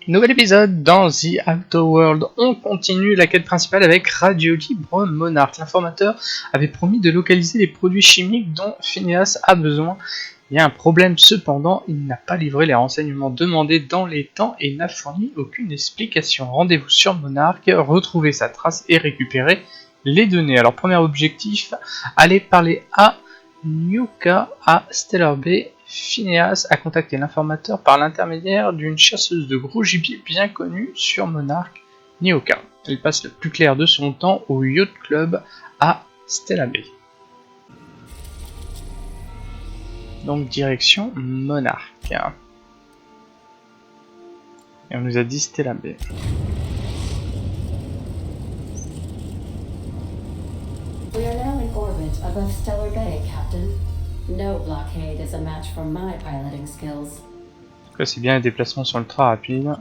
Nouvel épisode dans The Outer World. On continue la quête principale avec Radio Libre Monarque. L'informateur avait promis de localiser les produits chimiques dont Phineas a besoin. Il y a un problème cependant, il n'a pas livré les renseignements demandés dans les temps et n'a fourni aucune explication. Rendez-vous sur Monarque, retrouver sa trace et récupérer les données. Alors premier objectif, aller parler à Nuka à Stellar Bay. Phineas a contacté l'informateur par l'intermédiaire d'une chasseuse de gros gibier bien connue sur Monarque, Nuka. Elle passe le plus clair de son temps au Yacht Club à Stellar Bay. Donc direction Monarque. Et on nous a dit Stellar Bay. We are now in orbit above Stellar Bay, Captain. No blockade is a match for my piloting skills. En tout cas, c'est bien les déplacements sur le train rapide.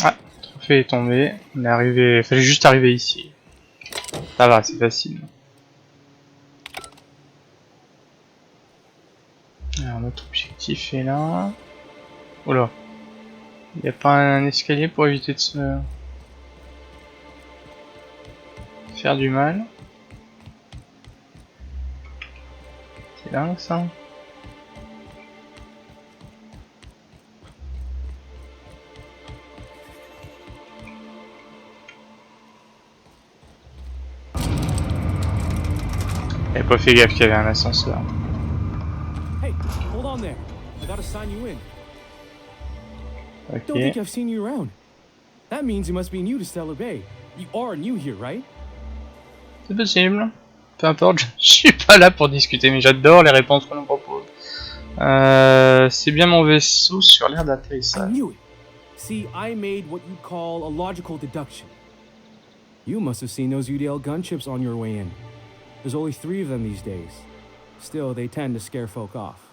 Ah, le trophée est tombé. On est arrivé. Fallait juste arriver ici. Ça va, c'est facile. Alors, notre objectif est là. Oh là. Il n'y a pas un escalier pour éviter de se faire du mal. C'est dingue ça. J'avais pas fait gaffe qu'il y avait un ascenseur. Hey, hold on there. I gotta sign you in. Ok. Don't think I've seen you around. That means you must be new to Stellar Bay. You are new here, right? C'est possible. Peu importe, je suis pas là pour discuter, mais j'adore les réponses qu'on nous propose. C'est bien mon vaisseau sur l'aire I d'atterrissage. knew it. See, I made what you call a logical deduction. You must have seen those UDL gunships on your way in. There's only 3 of them these days. Still, they tend to scare folk off.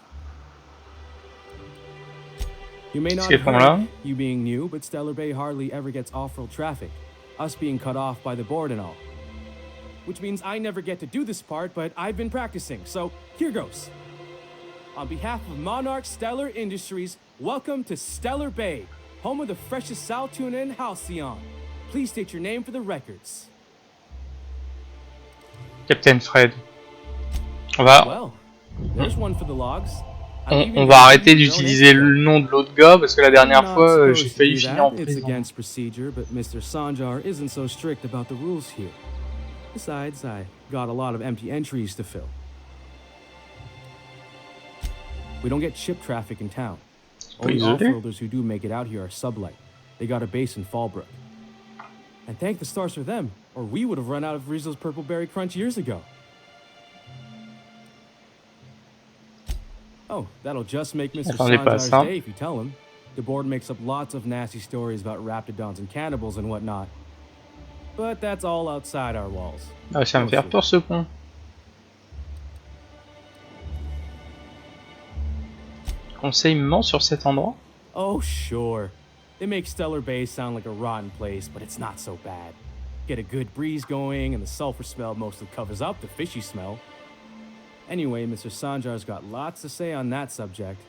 You may not have heard, you being new, but Stellar Bay hardly ever gets off-road traffic. Us being cut off by the board and all. Which means I never get to do this part, but I've been practicing, so here goes. On behalf of Monarch Stellar Industries, welcome to Stellar Bay, home of the freshest sal tuna in Halcyon. Please state your name for the records. Captain Fred. On va arrêter d'utiliser le nom de l'autre gars parce que la dernière fois j'ai failli finir en prison. Besides, I got a lot of empty entries to fill. We don't get ship traffic in town. Only off-roaders who do make it out here are sublight. They got a base in Fallbrook. And thank the stars for them, or we would have run out of Rizzo's Purple Berry Crunch years ago. Oh, that'll just make Mr. Sanjar's day if you tell him. The board makes up lots of nasty stories about raptidons and cannibals and whatnot. But that's all outside our walls. Ah, ça va me faire peur ce con. Conseil sur cet endroit? Oh, sure. They make Stellar Bay sound like a rotten place, but it's not so bad. Get a good breeze going, and the sulfur smell mostly covers up the fishy smell. Anyway, Mr. Sanjar's got lots to say on that subject.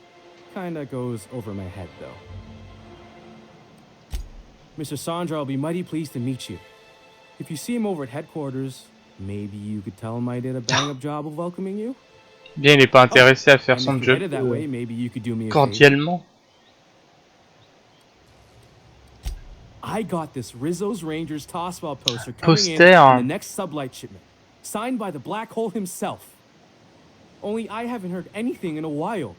Kinda goes over my head, though. Mr. Sanjar will be mighty pleased to meet you. If you see him over at headquarters, maybe you could tell him I did a bang-up job of welcoming you? Bien, il est pas intéressé à faire son job cordialement. I got this Rizzo's Rangers Tossball poster coming in the next sublight shipment, signed by the Black Hole himself. Only I haven't heard anything in a while.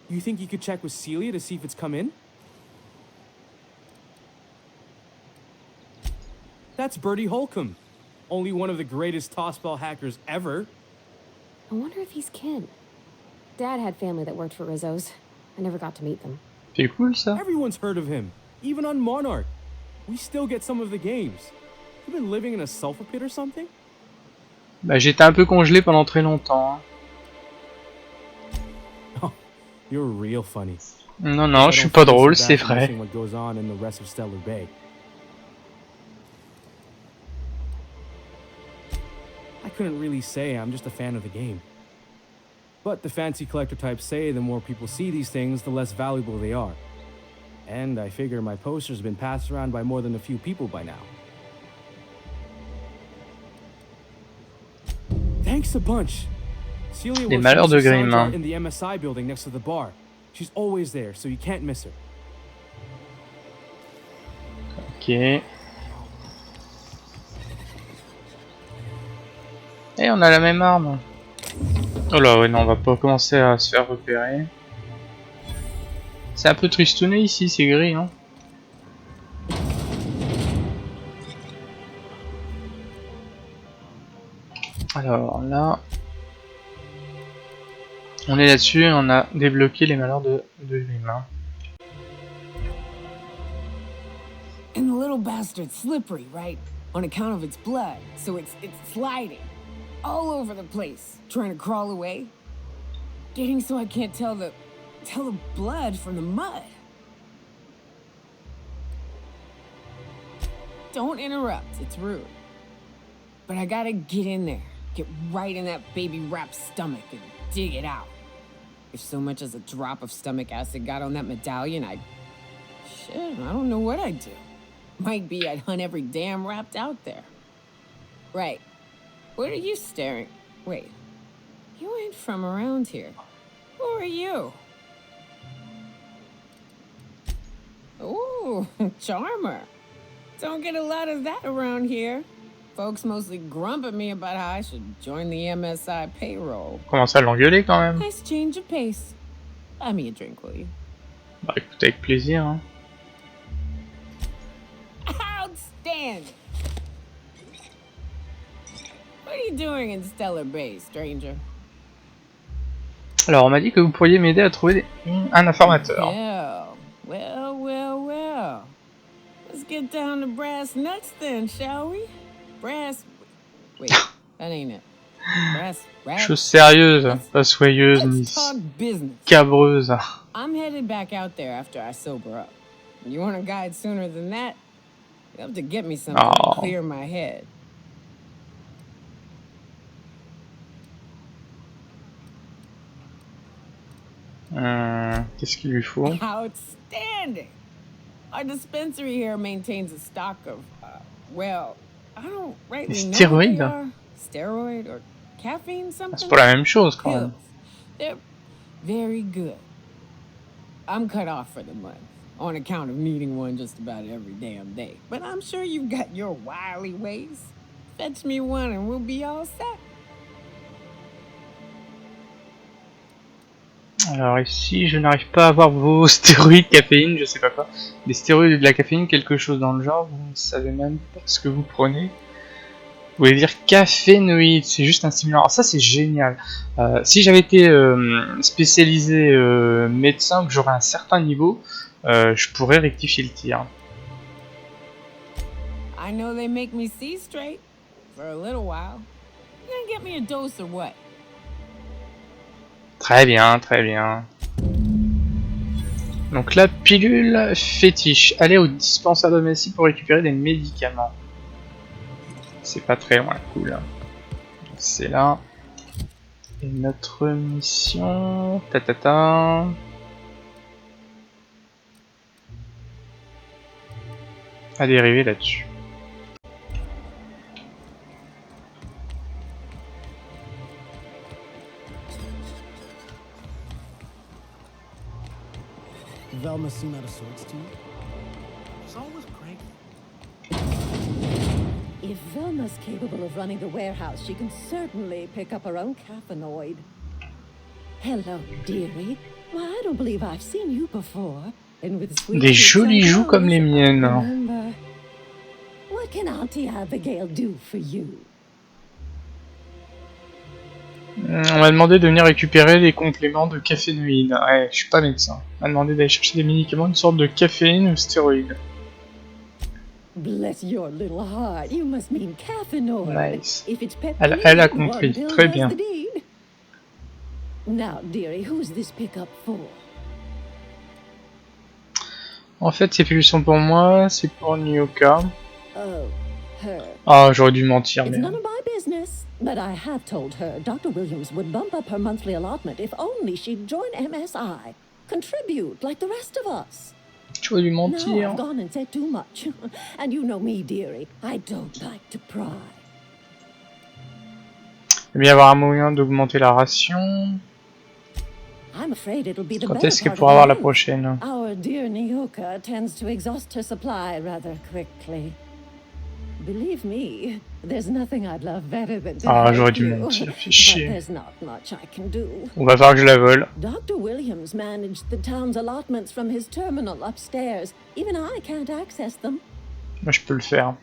You think you could check with Celia to see if it's come in? That's Bertie Holcomb, only one of the greatest tossball hackers ever. I wonder if he's kin. Dad had family that worked for Rizzo's. I never got to meet them. C'est cool ça. Everyone's heard of him, even on Monarch. We still get some of the games. You've been living in a sulfur pit or something? Bah j'étais un peu congelé pendant très longtemps. Oh, you're real funny. Non non, je suis pas drôle, c'est vrai. couldn't really say. I'm just a fan of the game. But the fancy collector types say the more people see these things, the less valuable they are. And I figure my poster's been passed around by more than a few people by now. Thanks a bunch. Celia Les works malheurs de with Grimm, Sandra hein. in the MSI building next to the bar. She's always there, so you can't miss her. Ok. Et on a la même arme. Oh là, ouais, non, on va pas commencer à se faire repérer. C'est un peu tristouné ici, c'est gris, hein. Alors là, on est là-dessus et on a débloqué les malheurs de l'humain. And the little bastard's slippery, right? On account of its blood, so it's sliding all over the place, trying to crawl away. Getting so I can't tell the blood from the mud. Don't interrupt, it's rude. But I gotta get in there, get right in that baby rap's stomach and dig it out. If so much as a drop of stomach acid got on that medallion, shit, I don't know what I'd do. Might be I'd hunt every damn wrapped out there. Right. What are you staring? Wait. You ain't from around here. Who are you? Ooh, charmer. Don't get a lot of that around here. Folks mostly grump at me about how I should join the MSI payroll. Commence à l'engueuler quand même. Nice change of pace. Buy me a drink, will you? Bah écoute, avec plaisir, hein. Outstanding. What are you doing in Stellar Bay, stranger? Alors on m'a dit que vous pourriez m'aider à trouver un informateur. Well. Let's get down to brass nuts then, shall we? Brass... Wait, that ain't it. Brass... Chose sérieuse, pas soyeuse ni Let's talk business. cabreuse. I'm headed back out there after I sober up. You want a guide sooner than that? You have to get me something to clear my head. Qu'est-ce qu'il lui faut? Outstanding! Our dispensary here maintains a stock of, well, I don't rightly know what they are. Steroid or caffeine something? C'est pas la même chose quand même. They're very good. I'm cut off for the month, on account of needing one just about every damn day. But I'm sure you've got your wily ways. Fetch me one and we'll be all set. Alors ici, je n'arrive pas à avoir vos stéroïdes caféine, je sais pas quoi. Des stéroïdes et de la caféine, quelque chose dans le genre, vous ne savez même pas ce que vous prenez. Vous voulez dire cafénoïde, c'est juste un stimulant. Alors ça c'est génial. Si j'avais été spécialisé médecin, que j'aurais un certain niveau, je pourrais rectifier le tir. I know they make me see straight for a little while. You gonna get me a dose or what? Très bien, très bien. Donc la pilule fétiche. Allez au dispensaire domestique pour récupérer des médicaments. C'est pas très loin, cool. C'est là. Et notre mission... Ta. À dériver là-dessus. Velma seem out of sorts to you? She's always cranky. If Velma's capable of running the warehouse, she can certainly pick up her own caffeinoid. Hello, dearie. Why, I don't believe I've seen you before. And with sweet Des jolis joues comme les miennes. Remember. What can Auntie Abigail do for you? On m'a demandé de venir récupérer les compléments de cafénoïde. Ouais, je suis pas médecin. On m'a demandé d'aller chercher des médicaments, une sorte de caféine ou stéroïde. Bless your little heart, you must mean caffeinoid. Nice. If it's Elle a compris, très bien. Now, dearie, who's this pickup for? En fait, ces pilules sont pour moi, c'est pour Nyoka. Oh, her. Ah, j'aurais dû mentir, It's mais... none of my business. But I have told her Dr. Williams would bump up her monthly allotment if only she'd join MSI. Contribute like the rest of us. Tu vas lui Now mentir. I've gone and said too much. And you know me, dearie. I don't like to pry. Il va y avoir un moyen d'augmenter la ration. I'm afraid it'll be the Quand better est-ce qu'elle part pourra of avoir a la month. prochaine? Our dear Nyoka tends to exhaust her supply rather quickly. Believe me, there's nothing I'd love better than to Ah, j'aurais help dû you. mentir, fais But chier. there's not much I can do. On va voir que je la vole. Dr. Williams managed the town's allotments from his terminal upstairs. Even I can't access them. Moi, je peux le faire.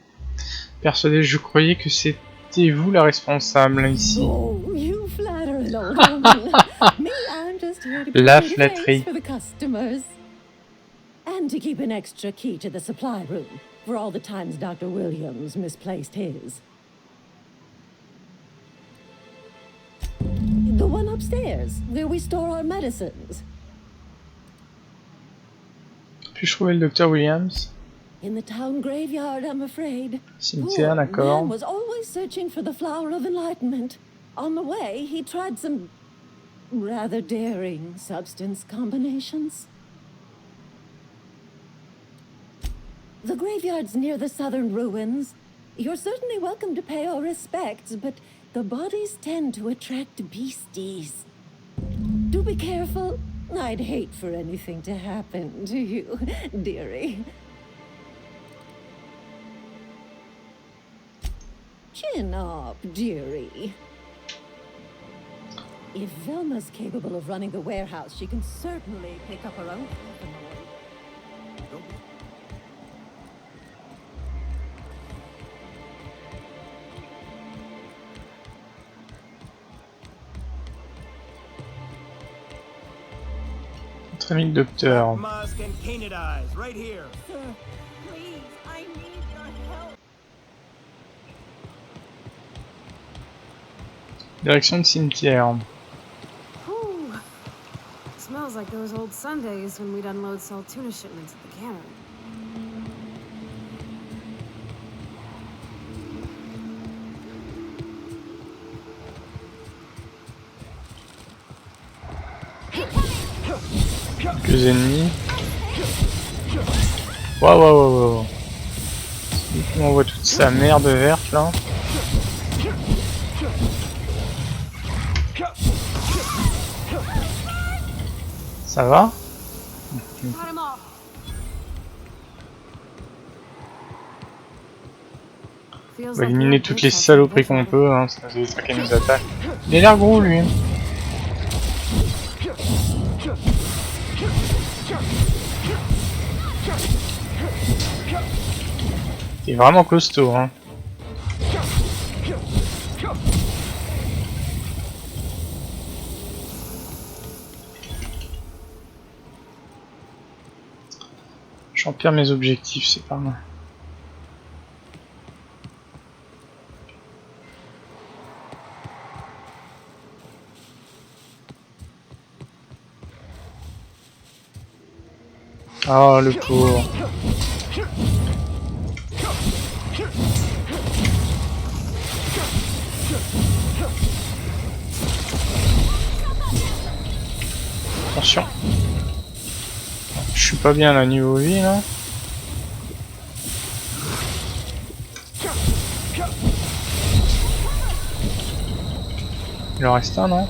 Persuadé, je croyais que c'était vous la responsable ici. Oh, you flatter an old woman. Me, I'm just here to be La a pretty face flatterie. for the customers. And to keep an extra key to the supply room for all the times Dr. Williams misplaced his. The one upstairs, where we store our medicines. Puis-je trouver le docteur Williams? In the town graveyard, I'm afraid. Cimetière, Poor d'accord. man was always searching for the flower of enlightenment. On the way, he tried some rather daring substance combinations. The graveyard's near the southern ruins. You're certainly welcome to pay our respects, but the bodies tend to attract beasties. Do be careful. I'd hate for anything to happen to you, dearie. Chin up, dearie. If Velma's capable of running the warehouse, she can certainly pick up her own cartouches. Notre ami le docteur. Musk and Canid eyes, right here. Sir, please, I need your help. Direction de cimetière. Whew. Smells like those old Sundays when we'd unload salt tuna shipments at the cannery. Quelques ennemis. Waouh, waouh, waouh. On voit toute sa merde verte là. Ça va? Got 'em all. On va éliminer toutes les saloperies qu'on peut, hein, c'est ça qui nous attaque. Il a l'air gros lui. Il est vraiment costaud, hein. J'empire mes objectifs, c'est pas mal. Oh le pauvre. Attention. Je suis pas bien là niveau vie là. Il en reste un non?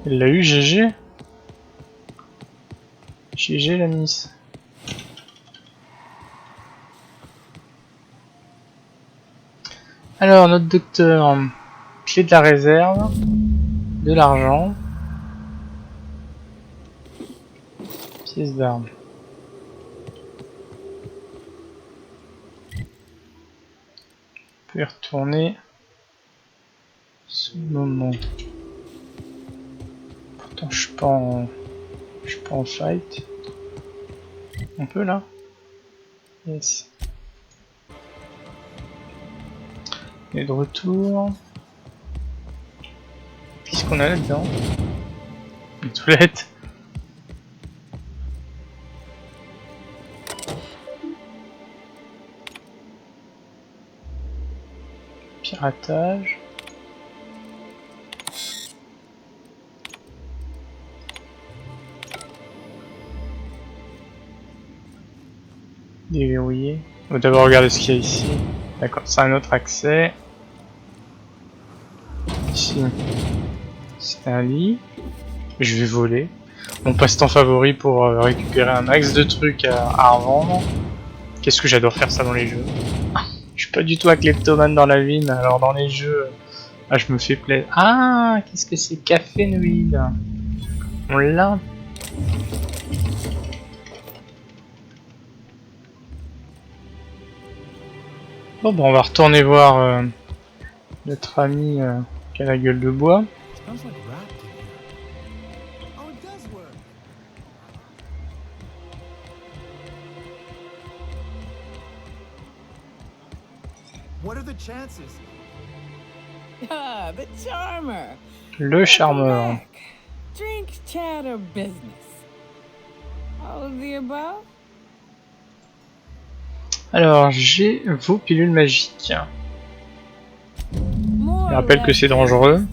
Il l'a eu GG? GG la miss. Alors notre docteur, clé de la réserve, de l'argent, pièce d'armes. On peut y retourner ce moment. Pourtant je suis pas en fight. On peut là? Yes. Et de retour. Qu'est-ce qu'on a là-dedans? Une toilette. Piratage. Déverrouiller. On va d'abord regarder ce qu'il y a ici. D'accord, c'est un autre accès. Ici, c'est un lit. Je vais voler. Mon passe-temps favori pour récupérer un max de trucs à revendre. Qu'est-ce que j'adore faire ça dans les jeux. Je suis pas du tout un kleptomane dans la vie, mais alors dans les jeux, je me fais plaisir. Ah, qu'est-ce que c'est? Café Nuit. On l'a. Bon, on va retourner voir notre ami qui a la gueule de bois. What are the chances? Ah, the charmer. Le charmeur. Drink, chat, or business? All of the above? Alors, j'ai vos pilules magiques. Je rappelle que c'est dangereux.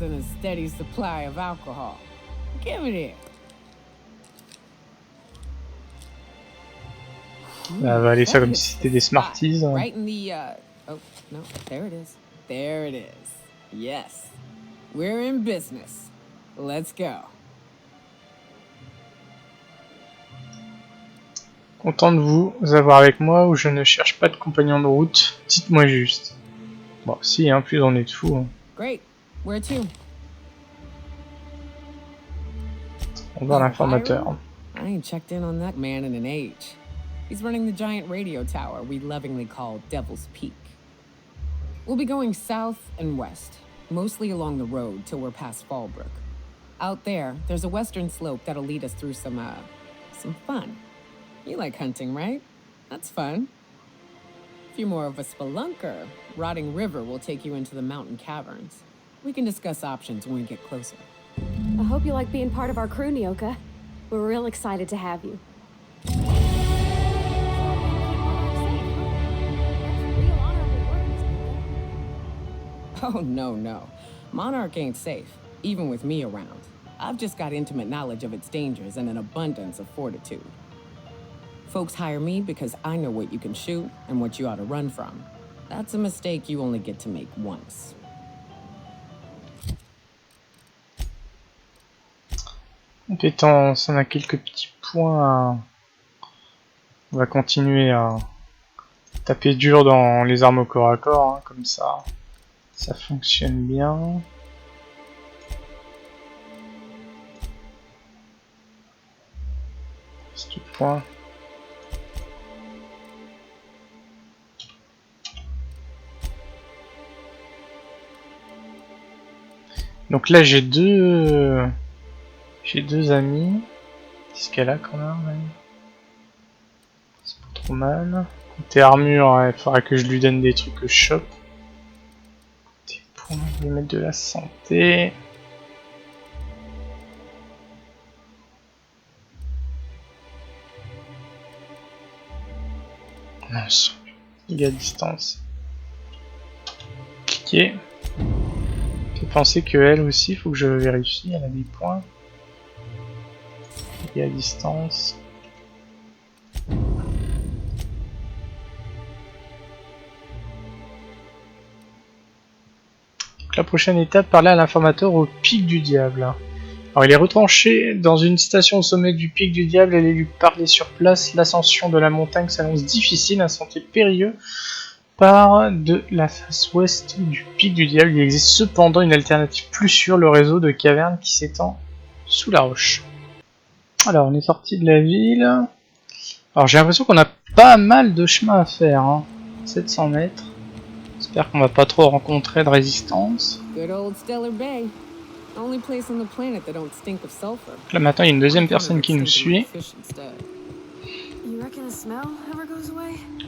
On va avaler ça comme si c'était des Smarties. Right in the, oh, no, there it is. There it is. Yes. We're in business. Let's go. Content de vous avoir avec moi ou je ne cherche pas de compagnon de route. Dites-moi juste. Bon, si, hein, plus on est de fous. Hein. Great. Where to? On va à l'informateur. I ain't checked in on that man in an age. He's running the giant radio tower we lovingly call Devil's Peak. We'll be going south and west, mostly along the road till we're past Fallbrook. Out there, there's a western slope that'll lead us through some fun. You like hunting, right? That's fun. If you're more of a spelunker, Rotting River will take you into the mountain caverns. We can discuss options when we get closer. I hope you like being part of our crew, Nyoka. We're real excited to have you. Oh, no. Monarch ain't safe, even with me around. I've just got intimate knowledge of its dangers and an abundance of fortitude. Folks hire me because I know what you can shoot and what you ought to run from. That's a mistake you only get to make once. Compétence, on a quelques petits points. On va continuer à taper dur dans les armes au corps à corps, hein, comme ça. Ça fonctionne bien. Petit point. Donc là j'ai deux amis. Qu'est-ce qu'elle a quand même? C'est pas trop mal. Côté armure, il faudra que je lui donne des trucs que je chope. Côté points, je vais mettre de la santé. Mince, il est à distance. Cliquez. J'ai pensé que elle aussi, il faut que je vérifie, elle a des points. Il est à distance. Donc la prochaine étape, parler à l'informateur au pic du diable. Alors il est retranché dans une station au sommet du pic du diable, allez lui parler sur place. L'ascension de la montagne s'annonce difficile, un sentier périlleux part de la face ouest du pic du diable. Il existe cependant une alternative plus sûre, le réseau de cavernes qui s'étend sous la roche. Alors on est sorti de la ville. Alors j'ai l'impression qu'on a pas mal de chemin à faire, hein. 700 mètres. J'espère qu'on va pas trop rencontrer de résistance. Là maintenant il y a une deuxième personne qui nous suit.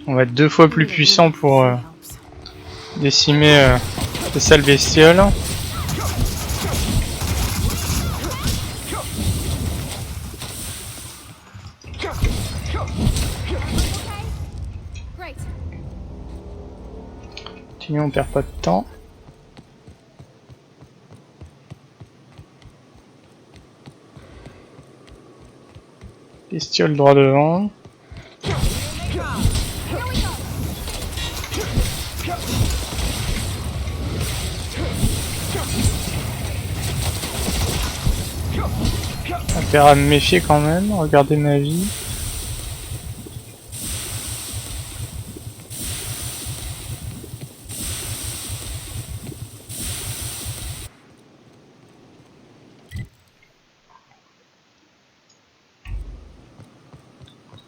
On va être 2 fois plus puissant pour décimer les sales bestioles. Continuons, on perd pas de temps. Bestiole droit devant. Intérêt à me méfier quand même, regardez ma vie.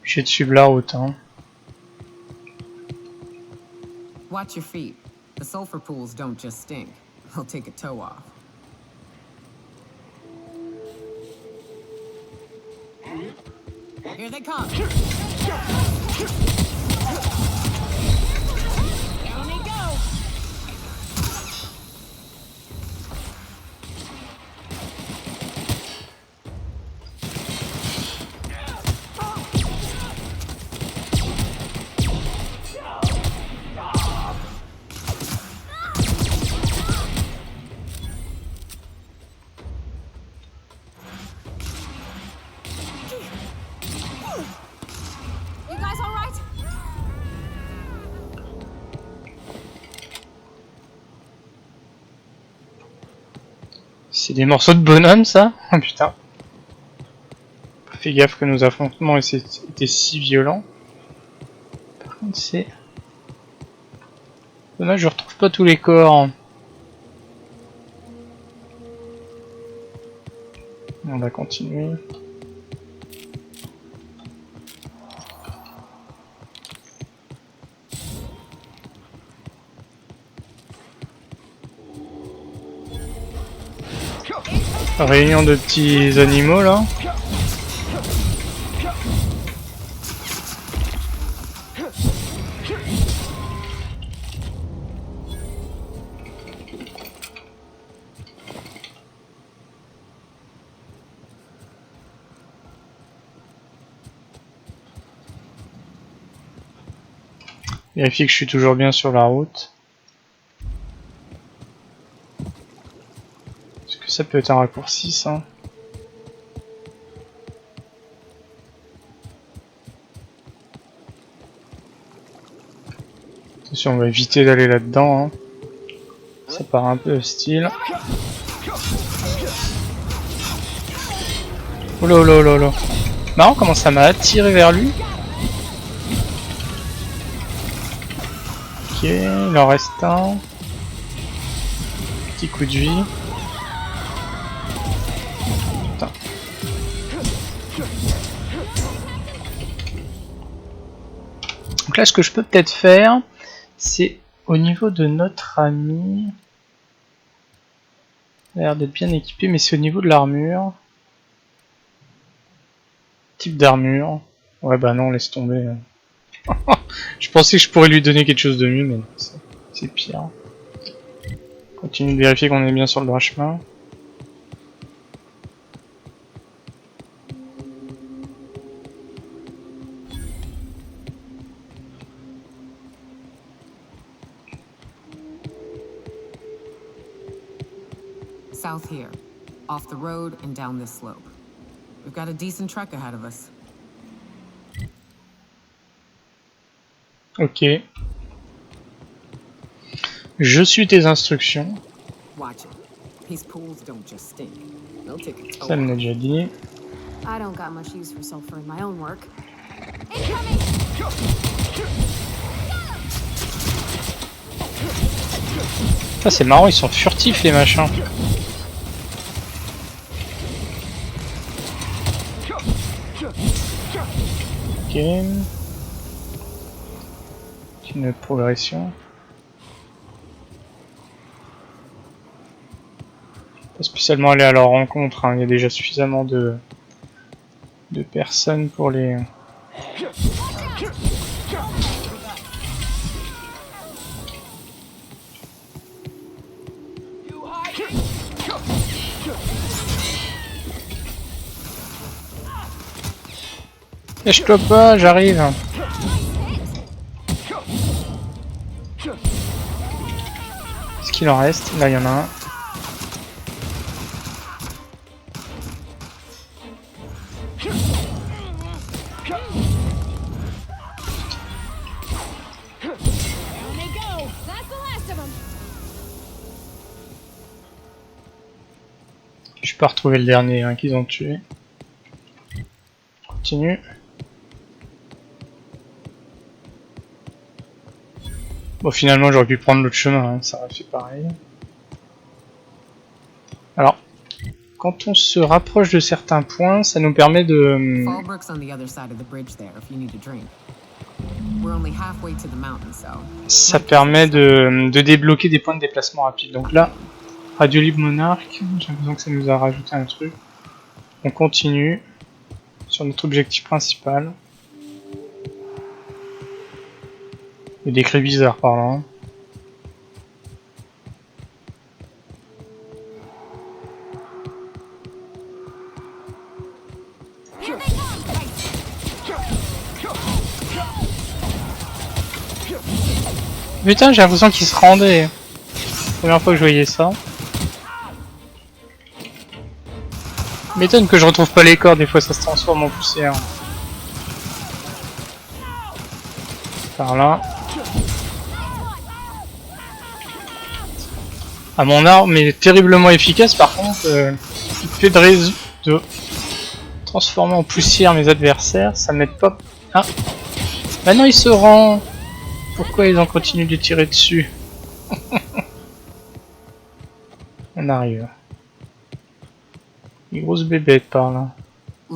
J'ai de suivre la route, hein. Watch your feet. The sulfur pools don't just stink. They'll take a toe off. Here they come. Down they go. You guys all right? C'est des morceaux de bonhomme ça? Oh putain. Fais gaffe que nos affrontements étaient si violents. Par contre c'est... Dommage, je retrouve pas tous les corps. On va continuer. Réunion de petits animaux là. Vérifier que je suis toujours bien sur la route. Est-ce que ça peut être un raccourci ça? Attention, on va éviter d'aller là-dedans. Hein. Ça part un peu hostile. Oh là là là là. Marrant comment ça m'a attiré vers lui. Ok, il en reste un. Petit coup de vie. Putain. Donc là, ce que je peux peut-être faire, c'est au niveau de notre ami. Il a l'air d'être bien équipé, mais c'est au niveau de l'armure. Type d'armure. Ouais, bah non, laisse tomber. Je pensais que je pourrais lui donner quelque chose de mieux, mais c'est pire. Continue de vérifier qu'on est bien sur le droit chemin. South here, off the road and down this slope. We've got a decent trek ahead of us. Ok. Je suis tes instructions. Watch it. These pools don't just stink. They'll take a toe Ça me off. l'a déjà dit. I don't got much use for sulfur in my own work. Ça c'est marrant, ils sont furtifs les machins. Ok. Une progression. Pas spécialement aller à leur rencontre, hein. Il y a déjà suffisamment de personnes pour les... Lâche-toi pas, j'arrive. Est-ce qu'il en reste? Là, il y en a un. Je peux retrouver le dernier hein, qu'ils ont tué. Continue. Bon, finalement, j'aurais pu prendre l'autre chemin, hein, ça aurait fait pareil. Alors, quand on se rapproche de certains points, ça nous permet de... Ça permet de débloquer des points de déplacement rapide. Donc là, Radio Libre Monarque, j'ai l'impression que ça nous a rajouté un truc. On continue sur notre objectif principal. Il y a des cris bizarres par là. Hein. Putain, j'ai l'impression qu'il se rendait. Première fois que je voyais ça. M'étonne que je retrouve pas les corps, des fois ça se transforme en poussière. Par là. Ah, mon arme est terriblement efficace, par contre, il fait de transformer en poussière mes adversaires, ça m'aide pas. Ah, maintenant il se rend. Pourquoi ils en continuent de tirer dessus? On arrive. Une grosse bébête par là. Ah,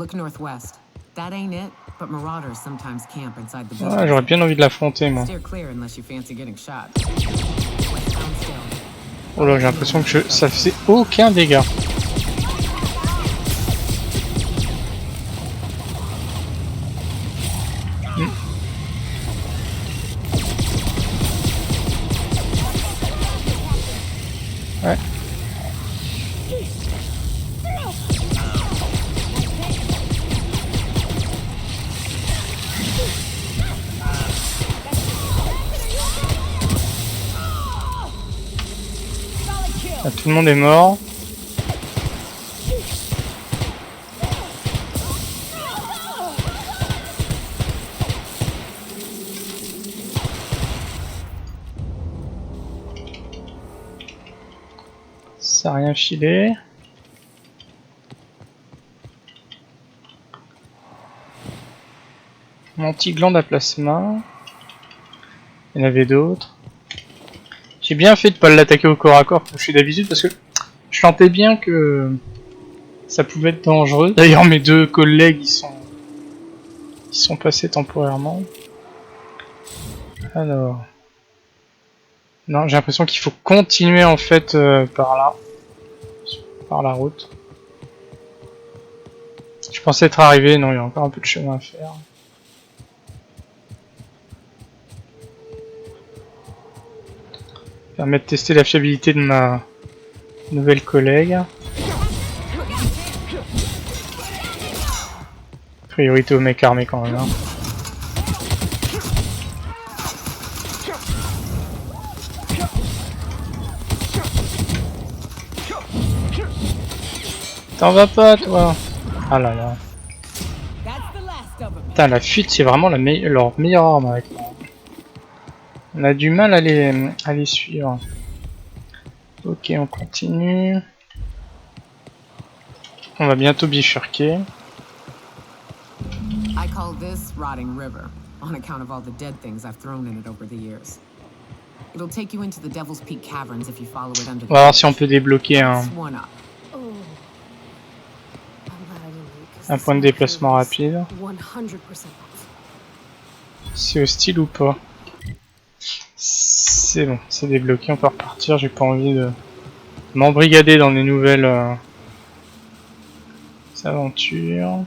j'aurais bien envie de l'affronter moi. Oh là, j'ai l'impression que ça faisait aucun dégât. Ouais. Ah, tout le monde est mort. Ça a rien filé. Mon petit gland à plasma. Il y en avait d'autres. J'ai bien fait de pas l'attaquer au corps à corps comme je suis d'habitude parce que je sentais bien que ça pouvait être dangereux. D'ailleurs mes deux collègues ils sont passés temporairement. Alors. Non, j'ai l'impression qu'il faut continuer en fait par là. Par la route. Je pensais être arrivé, non il y a encore un peu de chemin à faire. Permet de tester la fiabilité de ma nouvelle collègue. Priorité aux mecs armés quand même. Hein. T'en vas pas toi? Ah là là. Putain, la fuite c'est vraiment leur meilleure arme avec moi. On a du mal à les suivre. Ok, on continue. On va bientôt bifurquer. I call this rotting river on account of all the dead things I've thrown in it over the years. It'll take you into the Devil's Peak caverns if you follow it under the. On va voir si on peut débloquer un point de déplacement rapide. C'est hostile ou pas? C'est bon, c'est débloqué, on peut repartir. J'ai pas envie de m'embrigader dans des nouvelles aventures.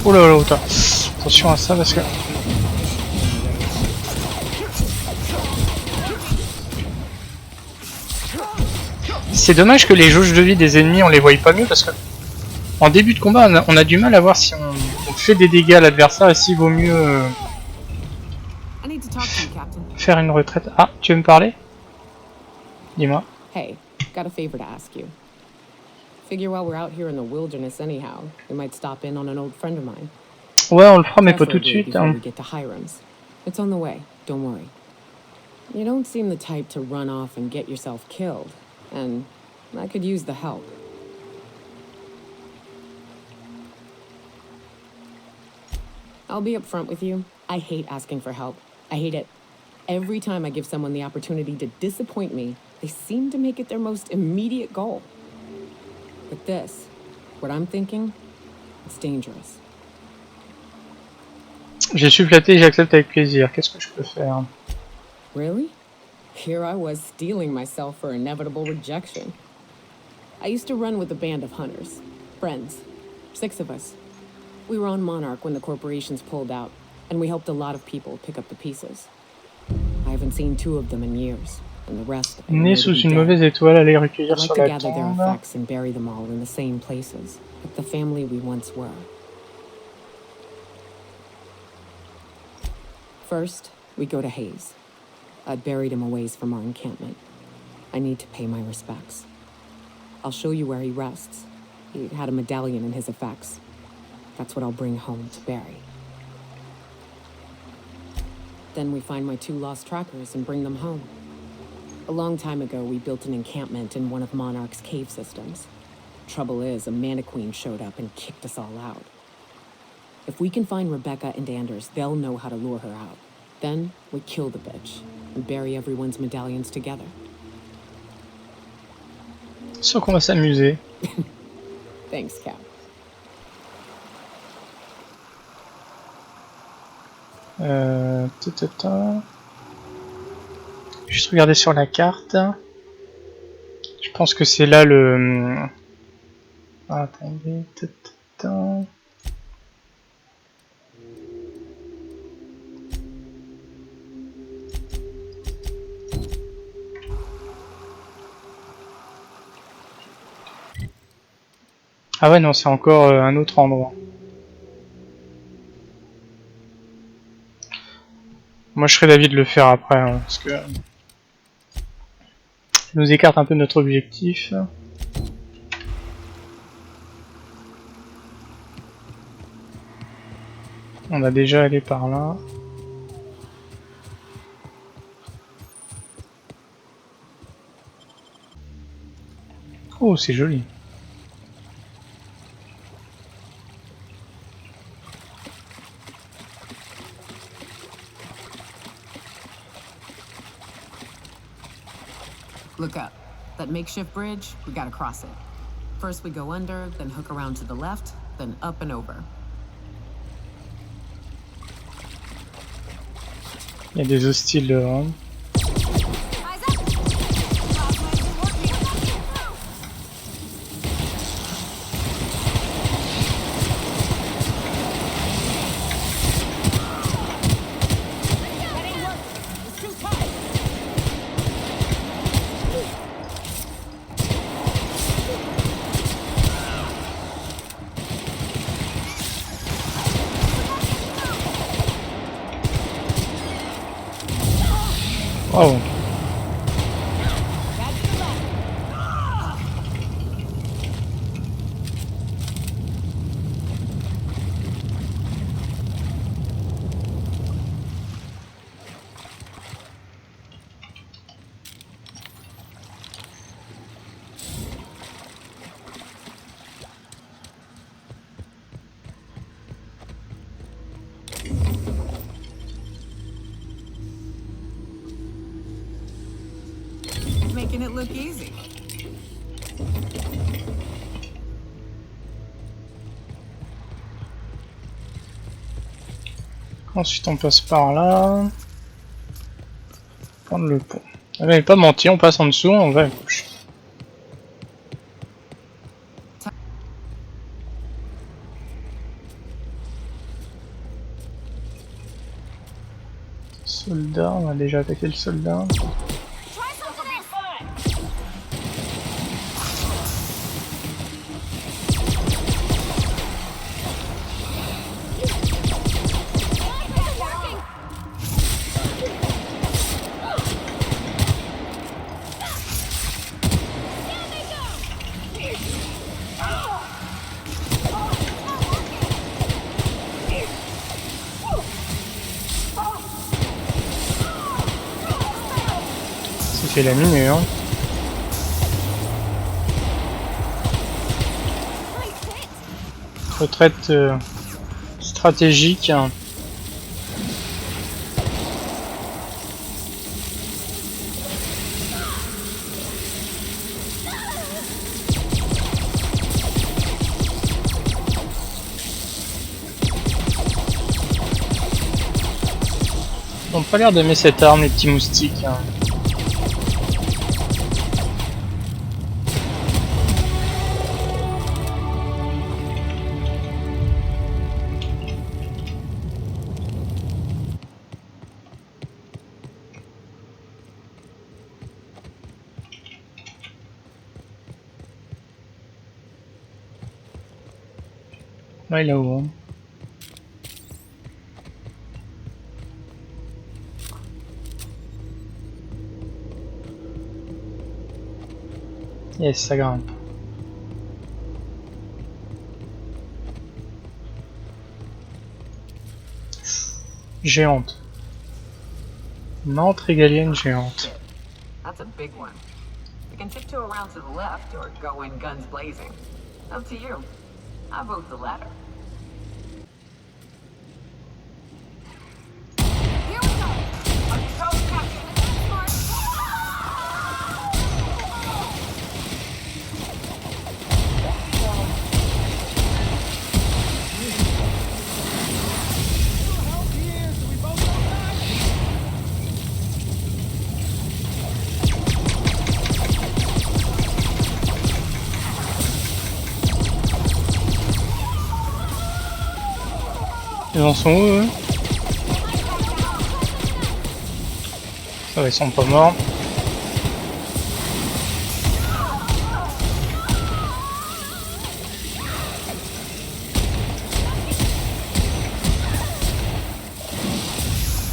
Oh là là, attention à ça parce que... C'est dommage que les jauges de vie des ennemis on les voit pas mieux parce que en début de combat on a du mal à voir si on fait des dégâts à l'adversaire et s'il vaut mieux faire une retraite. Ah, tu veux me parler? Dis-moi. Hey, got a favor to ask you. Figure while we're out here in the wilderness anyhow, we might stop in on an old friend of mine. Ouais, on le fera mais pas tout de suite. Hein. It's on the way, don't worry. You don't seem the type to run off and get yourself killed, and I could use the help. I'll be upfront with you. I hate asking for help. I hate it. Every time I give someone the opportunity to disappoint me, they seem to make it their most immediate goal. But this, what I'm thinking, it's dangerous. J'ai su flatter, j'accepte avec plaisir. Qu'est-ce que je peux faire? Really? Here I was steeling myself for inevitable rejection. I used to run with a band of hunters. Friends. 6 of us. We were on Monarch when the corporations pulled out, and we helped a lot of people pick up the pieces. I haven't seen 2 of them in years, and the rest... Né sous une mauvaise étoile, aller recueillir sur la I'd like to gather their tombe. effects and bury them all in the same places, like the family we once were. First, we go to Hayes. I'd buried him a ways from our encampment. I need to pay my respects. I'll show you where he rests. He had a medallion in his effects. That's what I'll bring home to bury. Then we find my 2 lost trackers and bring them home. A long time ago, we built an encampment in one of Monarch's cave systems. Trouble is, a Mantiqueen showed up and kicked us all out. If we can find Rebecca and Anders, they'll know how to lure her out. Then we kill the bitch and bury everyone's medallions together. Sûr qu'on va s'amuser. Thanks, Cap. Juste regarder sur la carte. Je pense que c'est là le... Attendez. Ah ouais, non, c'est encore un autre endroit. Moi, je serais d'avis de le faire après, hein, parce que ça nous écarte un peu de notre objectif. On a déjà allé par là. Oh, c'est joli. Look up. That makeshift bridge, we gotta cross it. First we go under, then hook around to the left, then up and over. Il y a des hostiles devant. Oh. Making it look easy. Ensuite on passe par là. Prendre le pont. Ah, mais pas menti, on passe en dessous, on va à gauche. Soldat, on a déjà attaqué le soldat. fait la minute, hein. Retraite stratégique. Hein. Ils ont pas l'air d'aimer cette arme, les petits moustiques. Hein. Ouais, là-haut. Hein. Yes, ça grimpe. Géante. Menthe régalienne géante. That's a big one. You can tiptoe around to the left or go in guns blazing. Up to you. I vote the latter. Here we go! On your toes, Captain. Ils en sont où eux? Ça va, ils sont pas morts.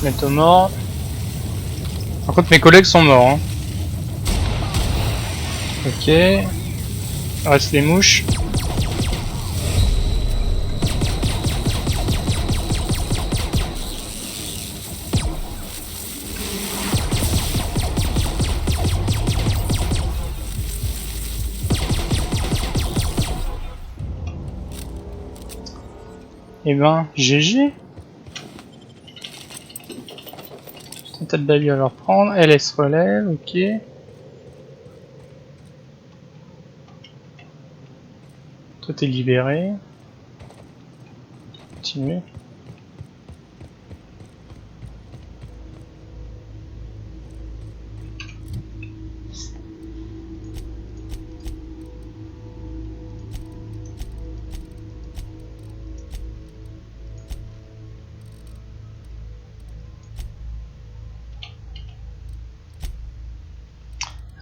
Bientôt mort. Par contre mes collègues sont morts. Hein. Ok. Il reste les mouches. Et ben, GG. Un tas de babioles à leur prendre. Elle se relève, ok. Toi t'es libéré. Continuez.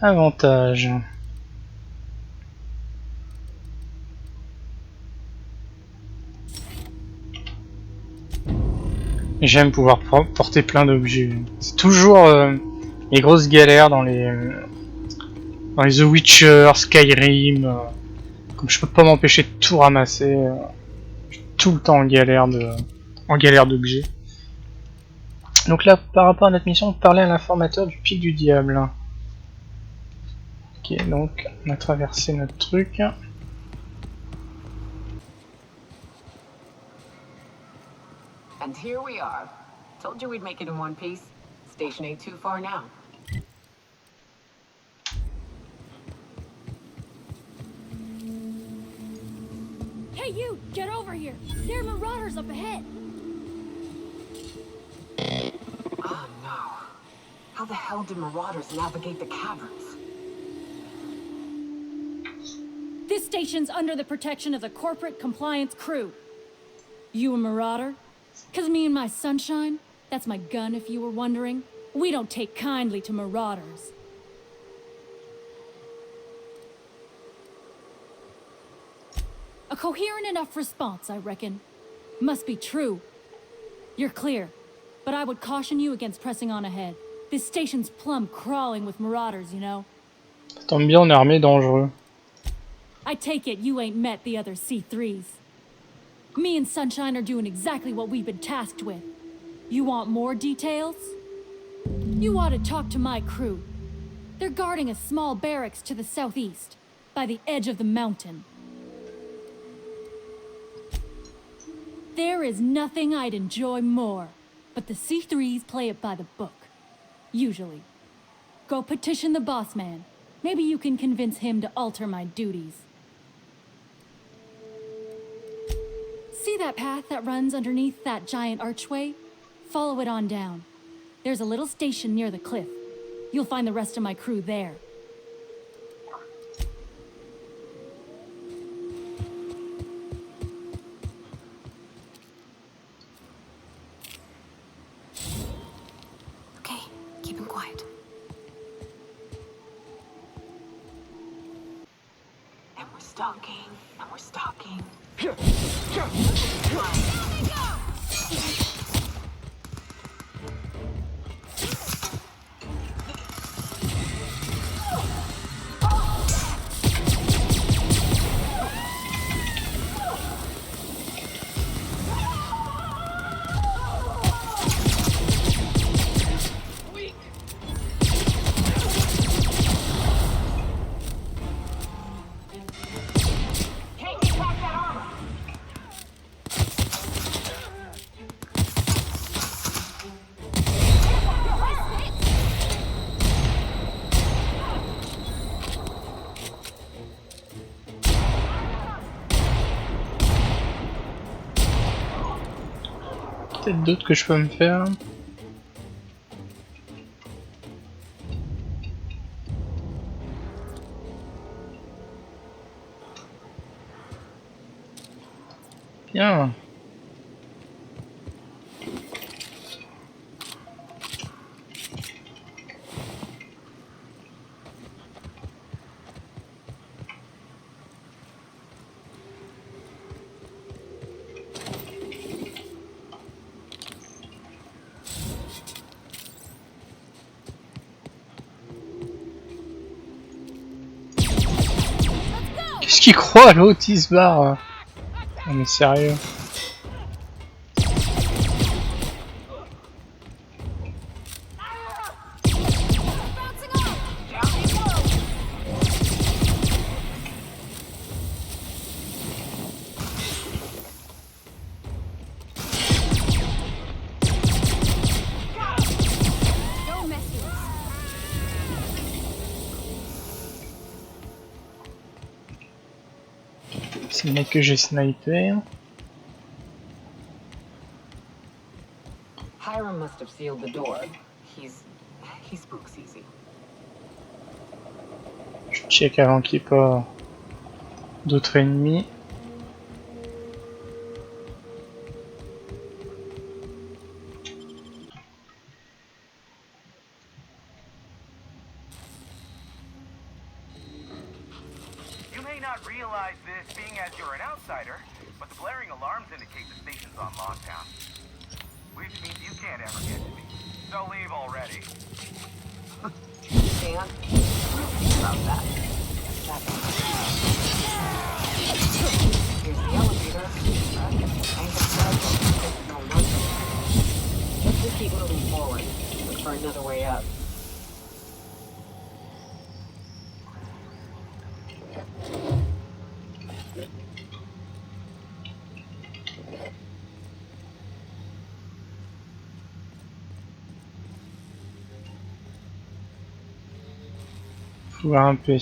Avantage. J'aime pouvoir porter plein d'objets. C'est toujours les grosses galères dans les The Witcher, Skyrim. Comme je peux pas m'empêcher de tout ramasser, je suis tout le temps en galère d'objets. Donc là, par rapport à notre mission, parler à l'informateur du pic du diable. Ok, donc on a traversé notre truc. And here we are. Told you we'd make it in one piece. Station ain't too far now. Hey, you! Get over here! There are marauders up ahead! Oh no. How the hell did marauders navigate the caverns? This station's under the protection of the corporate compliance crew. You a marauder? 'Cause me and my sunshine, that's my gun if you were wondering, we don't take kindly to marauders. A coherent enough response, I reckon. Must be true. You're clear, but I would caution you against pressing on ahead. This station's plumb crawling with marauders, you know. Ça tombe bien, on est armé dangereux. I take it you ain't met the other C3s. Me and Sunshine are doing exactly what we've been tasked with. You want more details? You ought to talk to my crew. They're guarding a small barracks to the southeast, by the edge of the mountain. There is nothing I'd enjoy more, but the C3s play it by the book. Usually. Go petition the boss man. Maybe you can convince him to alter my duties. See that path that runs underneath that giant archway? Follow it on down. There's a little station near the cliff. You'll find the rest of my crew there. Okay, keep him quiet. And we're stalking, and we're stalking. Peut-être d'autres que je peux me faire. Bien. Qu'est-ce qu'il croit l'autre, il se barre. Non mais sérieux. C'est le mec que j'ai snipé. Hiram must have sealed the door. He spooks easy. Je check avant qu'il n'y ait pas d'autres ennemis. You may not realize this being as you're an outsider, but the blaring alarms indicate the station's on lockdown. Which means you can't ever get to me. So leave already. Dan, think about that. Here's the elevator. No wonder. Let's just keep moving forward. Look for another way up. Faut grimper.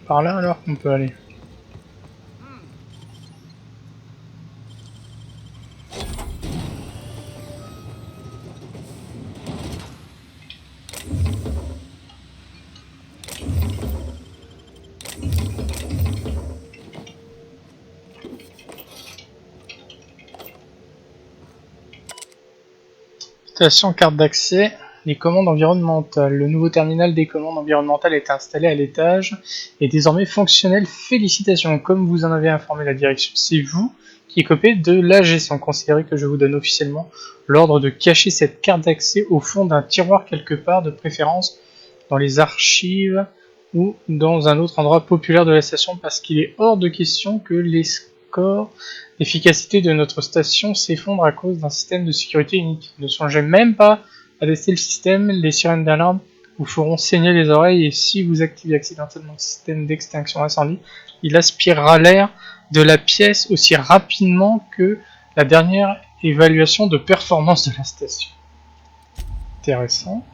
Par là alors qu'on peut aller. Station carte d'accès. les commandes environnementales. Le nouveau terminal des commandes environnementales est installé à l'étage et désormais fonctionnel. Félicitations, comme vous en avez informé la direction, c'est vous qui écopez de la gestion. Considérez que je vous donne officiellement l'ordre de cacher cette carte d'accès au fond d'un tiroir quelque part, de préférence dans les archives ou dans un autre endroit populaire de la station, parce qu'il est hors de question que les scores d'efficacité de notre station s'effondrent à cause d'un système de sécurité unique. Ne songez même pas à tester le système, les sirènes d'alarme vous feront saigner les oreilles, et si vous activez accidentellement le système d'extinction incendie, il aspirera l'air de la pièce aussi rapidement que la dernière évaluation de performance de la station. Intéressant.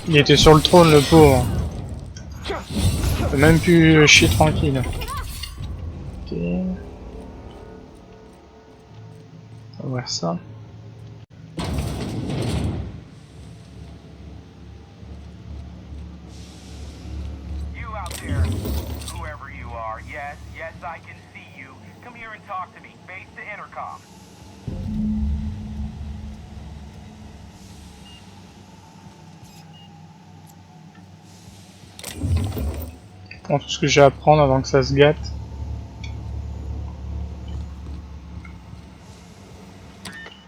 Il était sur le trône, le pauvre. Il peut même plus chier tranquille. Ok. On va voir ça. You out there, whoever you are, yes, I can see you. Come here and talk to me. Base to intercom. Je prends tout ce que j'ai à prendre avant que ça se gâte.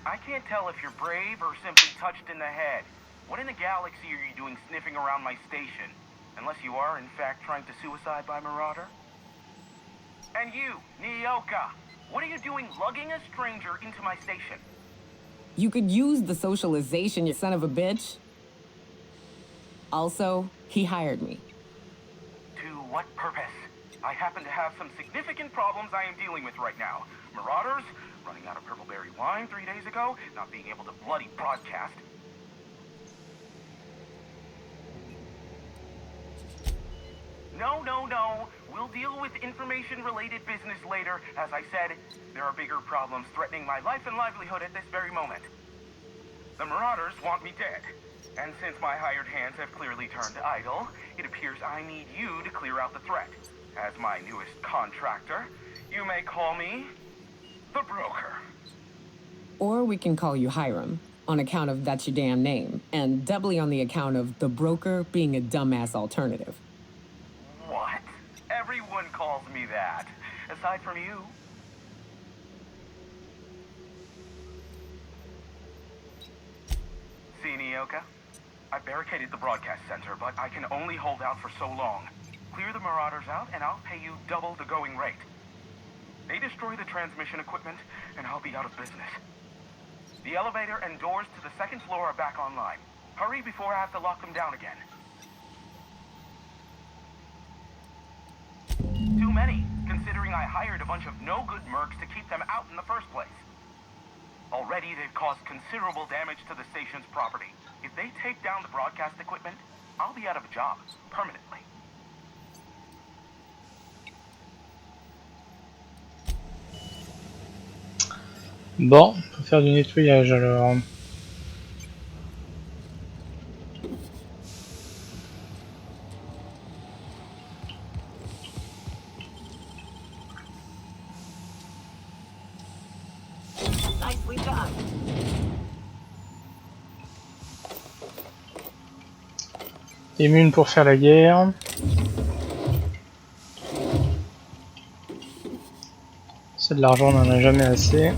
I can't tell if you're brave or simply touched in the head. What in the galaxy are you doing sniffing around my station? Unless you are, in fact, trying to suicide by Marauder? And you, Nyoka, what are you doing lugging a stranger into my station? You could use the socialization, you son of a bitch. Also, he hired me. What purpose? I happen to have some significant problems I am dealing with right now. Marauders, running out of purpleberry wine 3 days ago, not being able to bloody broadcast. No. We'll deal with information-related business later. As I said, there are bigger problems threatening my life and livelihood at this very moment. The Marauders want me dead. And since my hired hands have clearly turned idle, it appears I need you to clear out the threat. As my newest contractor, you may call me the Broker. Or we can call you Hiram, on account of that's your damn name, and doubly on the account of the Broker being a dumbass alternative. What? Everyone calls me that, aside from you. See, Nyoka? I barricaded the broadcast center, but I can only hold out for so long. Clear the Marauders out, and I'll pay you double the going rate. They destroy the transmission equipment, and I'll be out of business. The elevator and doors to the second floor are back online. Hurry before I have to lock them down again. Too many, considering I hired a bunch of no-good mercs to keep them out in the first place. Already, they've caused considerable damage to the station's property. If they take down the broadcast equipment, I'll be out of a job, permanently. Bon, on peut faire du nettoyage alors. Nicely done. Immune pour faire la guerre. C'est de l'argent, on n'en a jamais assez.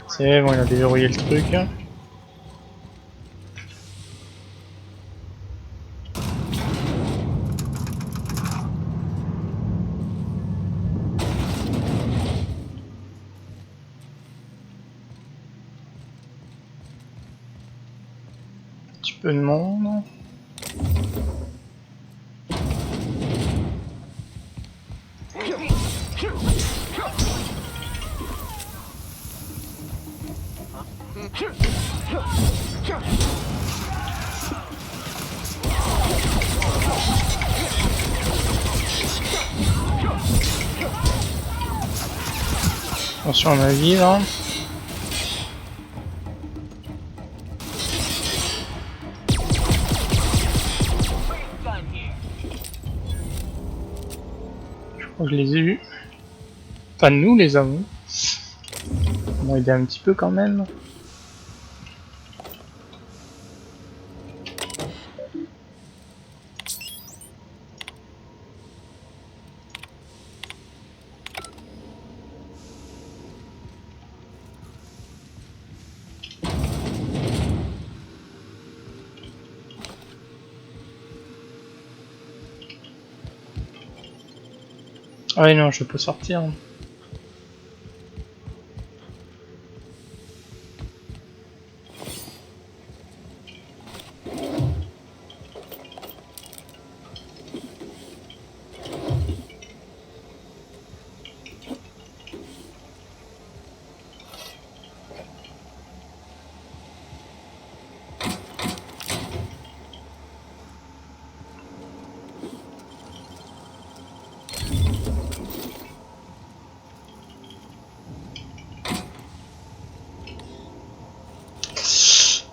C'est bon, il a déverrouillé le truc. Un petit peu de monde. Attention à ma vie là. Je crois que je les ai eus. Enfin nous les avons. On va aider un petit peu quand même. Ah ouais non, je peux sortir.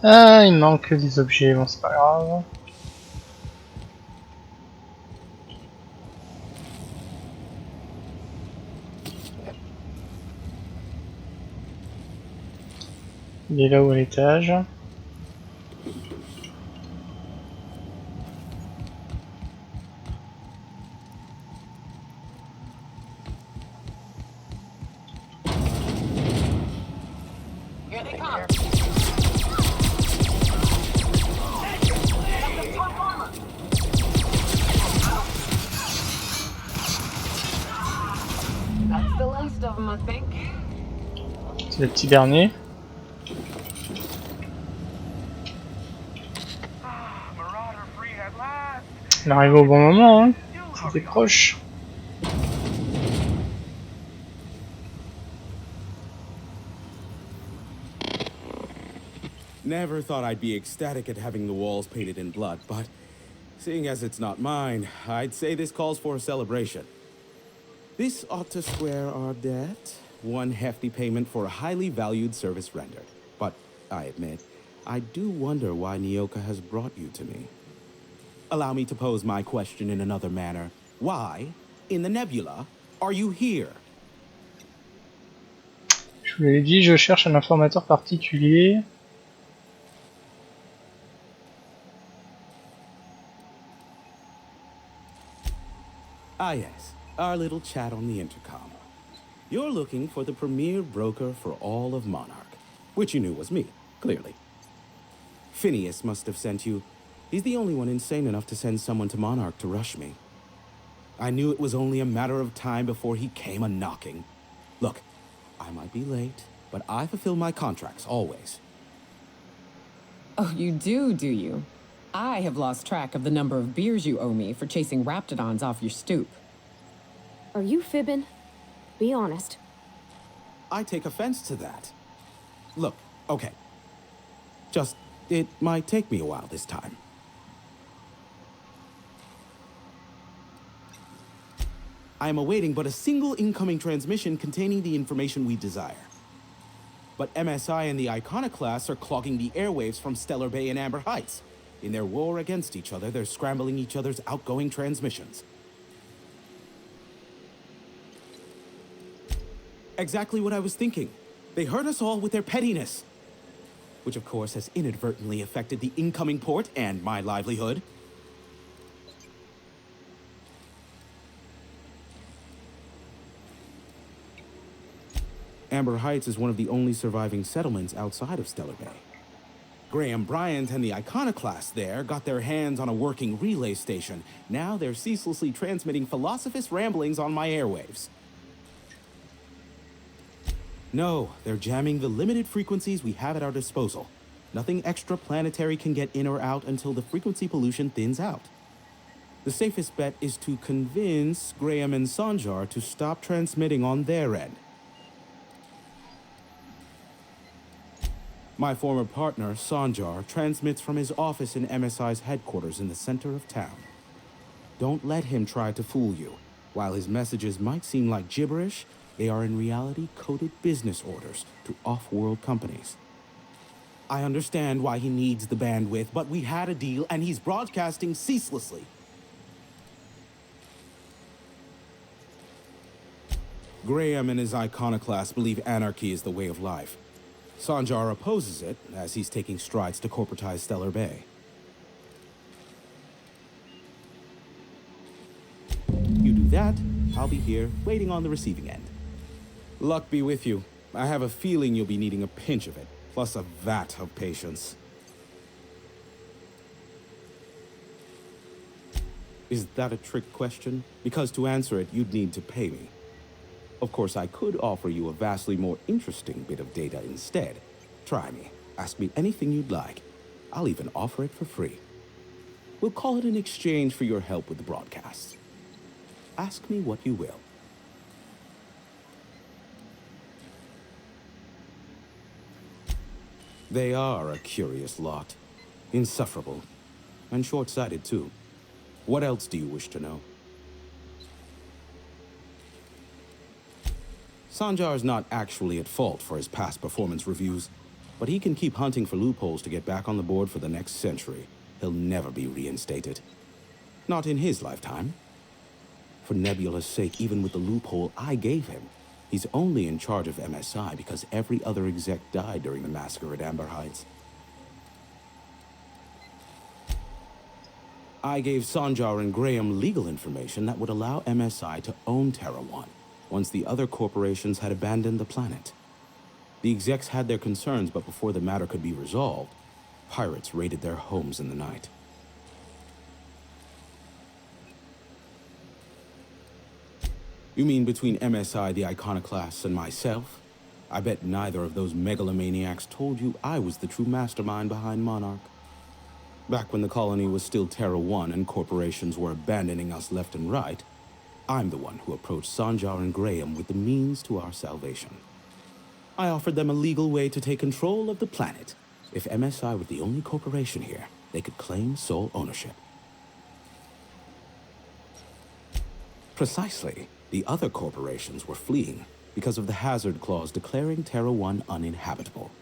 Ah, il manque des objets, bon c'est pas grave. Il est là-haut à l'étage. C'est le petit dernier. Il arrive au bon moment, hein. C'était proche. Never thought I'd be ecstatic at having the walls painted in blood, but seeing as it's not mine, I'd say this calls for a celebration. This ought to square our debt. One hefty payment for a highly valued service rendered. But I admit, I do wonder why Nyoka has brought you to me. Allow me to pose my question in another manner. Why, in the nebula, are you here? Je vous l'ai dit, je cherche un informateur particulier. Ah yes, our little chat on the intercom. You're looking for the premier broker for all of Monarch, which you knew was me, clearly. Phineas must have sent you. He's the only one insane enough to send someone to Monarch to rush me. I knew it was only a matter of time before he came a-knocking. Look, I might be late, but I fulfill my contracts, always. Oh, you do you? I have lost track of the number of beers you owe me for chasing raptidons off your stoop. Are you fibbing? Be honest. I take offense to that. Look, okay. Just, it might take me a while this time. I am awaiting but a single incoming transmission containing the information we desire. But MSI and the Iconoclasts are clogging the airwaves from Stellar Bay and Amber Heights. In their war against each other, they're scrambling each other's outgoing transmissions. Exactly what I was thinking. They hurt us all with their pettiness. Which of course has inadvertently affected the incoming port and my livelihood. Amber Heights is one of the only surviving settlements outside of Stellar Bay. Graham Bryant and the Iconoclasts there got their hands on a working relay station. Now they're ceaselessly transmitting philosophist ramblings on my airwaves. No, they're jamming the limited frequencies we have at our disposal. Nothing extraplanetary can get in or out until the frequency pollution thins out. The safest bet is to convince Graham and Sanjar to stop transmitting on their end. My former partner, Sanjar, transmits from his office in MSI's headquarters in the center of town. Don't let him try to fool you. While his messages might seem like gibberish, they are in reality coded business orders to off-world companies. I understand why he needs the bandwidth, but we had a deal and he's broadcasting ceaselessly. Graham and his iconoclasts believe anarchy is the way of life. Sanjar opposes it, as he's taking strides to corporatize Stellar Bay. You do that, I'll be here, waiting on the receiving end. Luck be with you. I have a feeling you'll be needing a pinch of it, plus a vat of patience. Is that a trick question? Because to answer it, you'd need to pay me. Of course, I could offer you a vastly more interesting bit of data instead. Try me. Ask me anything you'd like. I'll even offer it for free. We'll call it an exchange for your help with the broadcasts. Ask me what you will. They are a curious lot. Insufferable. And short-sighted, too. What else do you wish to know? Sanjar's not actually at fault for his past performance reviews, but he can keep hunting for loopholes to get back on the board for the next century. He'll never be reinstated. Not in his lifetime. For Nebula's sake, even with the loophole I gave him, he's only in charge of MSI because every other exec died during the massacre at Amber Heights. I gave Sanjar and Graham legal information that would allow MSI to own Terra 1, once the other corporations had abandoned the planet. The execs had their concerns, but before the matter could be resolved, pirates raided their homes in the night. You mean between MSI, the iconoclasts, and myself? I bet neither of those megalomaniacs told you I was the true mastermind behind Monarch. Back when the colony was still Terra 1 and corporations were abandoning us left and right, I'm the one who approached Sanjar and Graham with the means to our salvation. I offered them a legal way to take control of the planet. If MSI were the only corporation here, they could claim sole ownership. Precisely. The other corporations were fleeing because of the hazard clause declaring Terra 1 uninhabitable.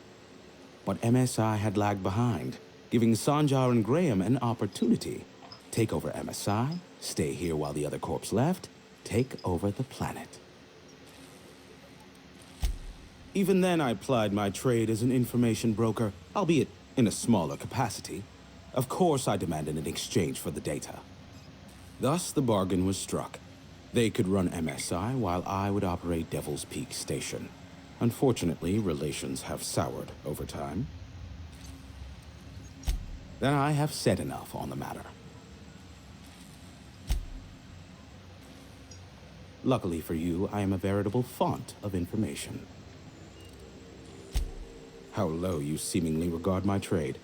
But MSI had lagged behind, giving Sanjar and Graham an opportunity. Take over MSI, stay here while the other corps left, take over the planet. Even then, I plied my trade as an information broker, albeit in a smaller capacity. Of course, I demanded an exchange for the data. Thus, the bargain was struck. They could run MSI while I would operate Devil's Peak Station. Unfortunately, relations have soured over time. Then I have said enough on the matter. Luckily for you, I am a veritable font of information. How low you seemingly regard my trade.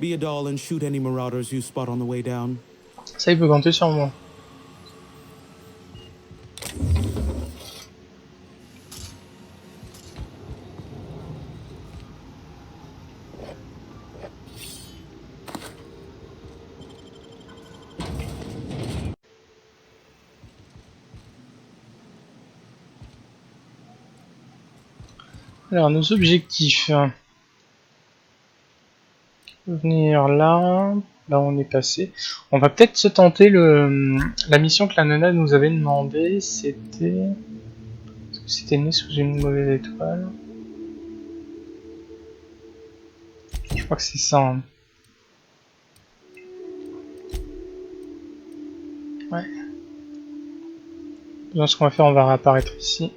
Be a doll and shoot any marauders you spot on the way down. Ça, il peut compter sur moi. Alors, nos objectifs. Venir là. Là, on est passé. On va peut-être se tenter la mission que la nana nous avait demandé. C'était... Est-ce que c'était né sous une mauvaise étoile? Je crois que c'est ça. Hein. Ouais. Donc, ce qu'on va faire, on va réapparaître ici.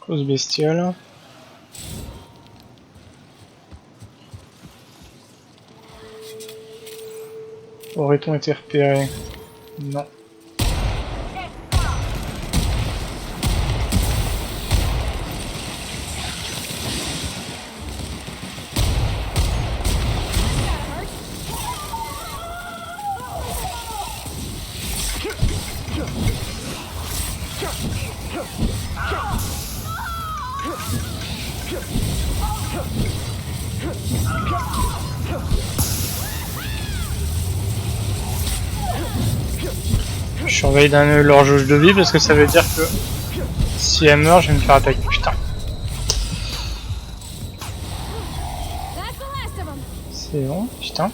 Cause bestiole. Aurait-on été repéré? Non. Je surveille d'un œil leur jauge de vie parce que ça veut dire que si elle meurt, je vais me faire attaquer. Putain. C'est bon, putain.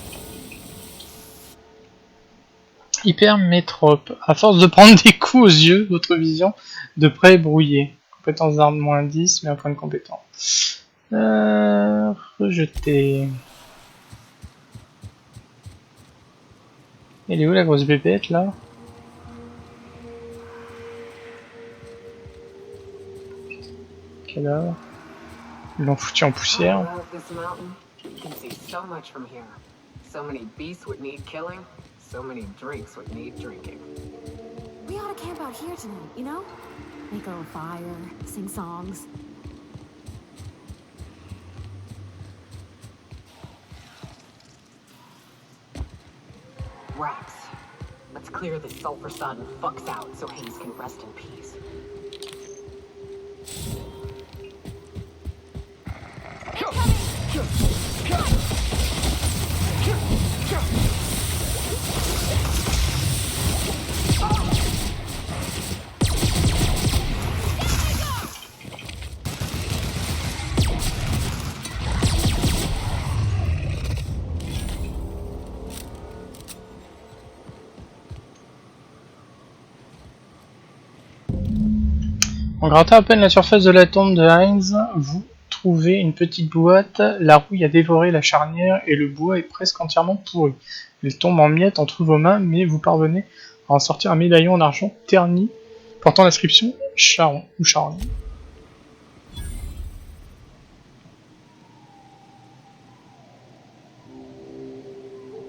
Hypermétrope. À force de prendre des coups aux yeux, votre vision de près est brouillée. Compétence d'arme moins 10, mais un point de compétence. Rejeter. Elle est où la grosse bébête là? Quelle heure? Ils l'ont foutu en poussière. So many beasts would need killing, so many drinks would need drinking. We ought to camp out here tonight, you know? Make a little fire, sing songs. Rats. Let's clear this sulfur sun fucks out so Hayes can rest in peace. En grattant à peine la surface de la tombe de Heinz, vous trouvez une petite boîte. La rouille a dévoré la charnière et le bois est presque entièrement pourri. Il tombe en miettes entre vos mains, mais vous parvenez à en sortir un médaillon en argent terni portant l'inscription Charon ou Charon.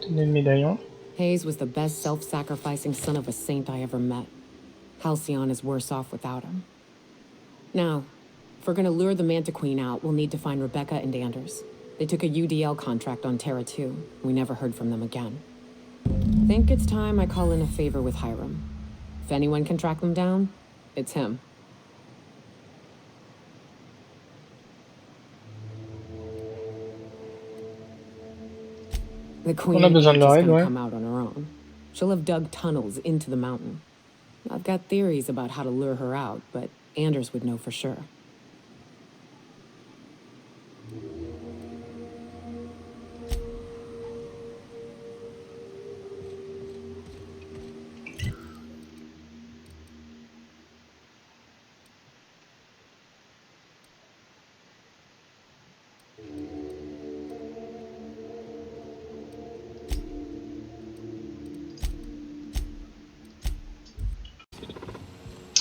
Tenez le médaillon. Hayes was the best self-sacrificing son of a saint I ever met. Halcyon is worse off without him. Now, if we're gonna lure the Manta Queen out, we'll need to find Rebecca and Anders. They took a UDL contract on Terra 2. We never heard from them again. Think it's time I call in a favor with Hiram. If anyone can track them down, it's him. The Queen ain't just gonna come out on her own. She'll have dug tunnels into the mountain. I've got theories about how to lure her out, but Anders would know for sure.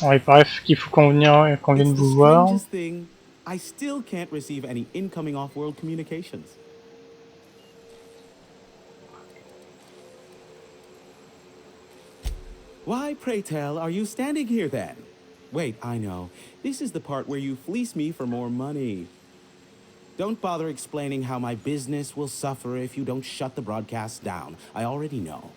Ouais, bref, qu'il faut qu'on vienne vous voir. I still can't receive any incoming off-world communications. Why, pray tell, are you standing here then? Wait, I know. This is the part where you fleece me for more money. Don't bother explaining how my business will suffer if you don't shut the broadcast down. I already know.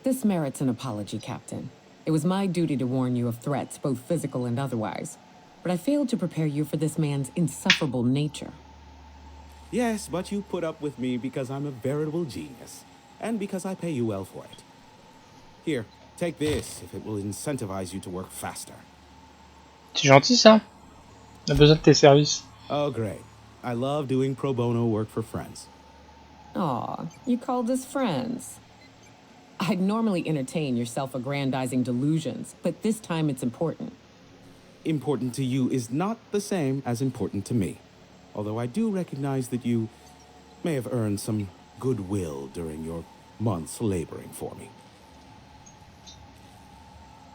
This merits an apology, Captain. It was my duty to warn you of threats, both physical and otherwise. But I failed to prepare you for this man's insufferable nature. Yes, but you put up with me because I'm a veritable genius. And because I pay you well for it. Here, take this if it will incentivize you to work faster. C'est gentil ça. On a besoin de tes services. Oh, great. I love doing pro bono work for friends. Aw, you called us friends. I'd normally entertain your self-aggrandizing delusions, but this time it's important. Important to you is not the same as important to me. Although I do recognize that you may have earned some goodwill during your months laboring for me.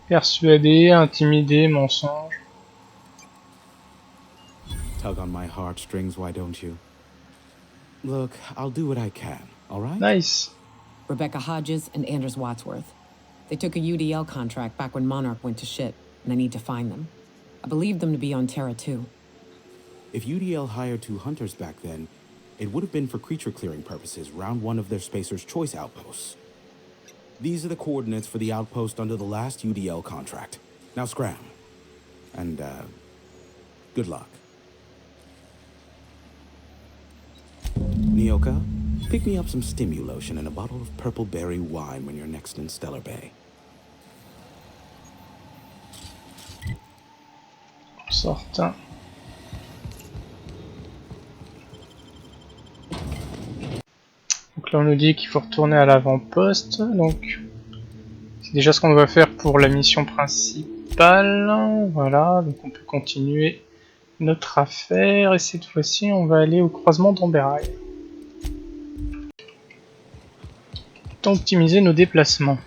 Persuader, intimider, mensonge. Tug on my heartstrings, why don't you? Look, I'll do what I can, all right? Nice. Rebecca Hodges and Anders Wadsworth. They took a UDL contract back when Monarch went to shit, and I need to find them. I believe them to be on Terra 2. If UDL hired 2 hunters back then, it would have been for creature clearing purposes round one of their Spacer's Choice outposts. These are the coordinates for the outpost under the last UDL contract. Now scram. And, good luck. Nyoka, pick me up some Stimulotion and a bottle of purple berry wine when you're next in Stellar Bay. sorte. Donc là on nous dit qu'il faut retourner à l'avant-poste, donc c'est déjà ce qu'on doit faire pour la mission principale. Voilà, donc on peut continuer notre affaire et cette fois-ci on va aller au croisement d'Amberail. Autant optimiser nos déplacements.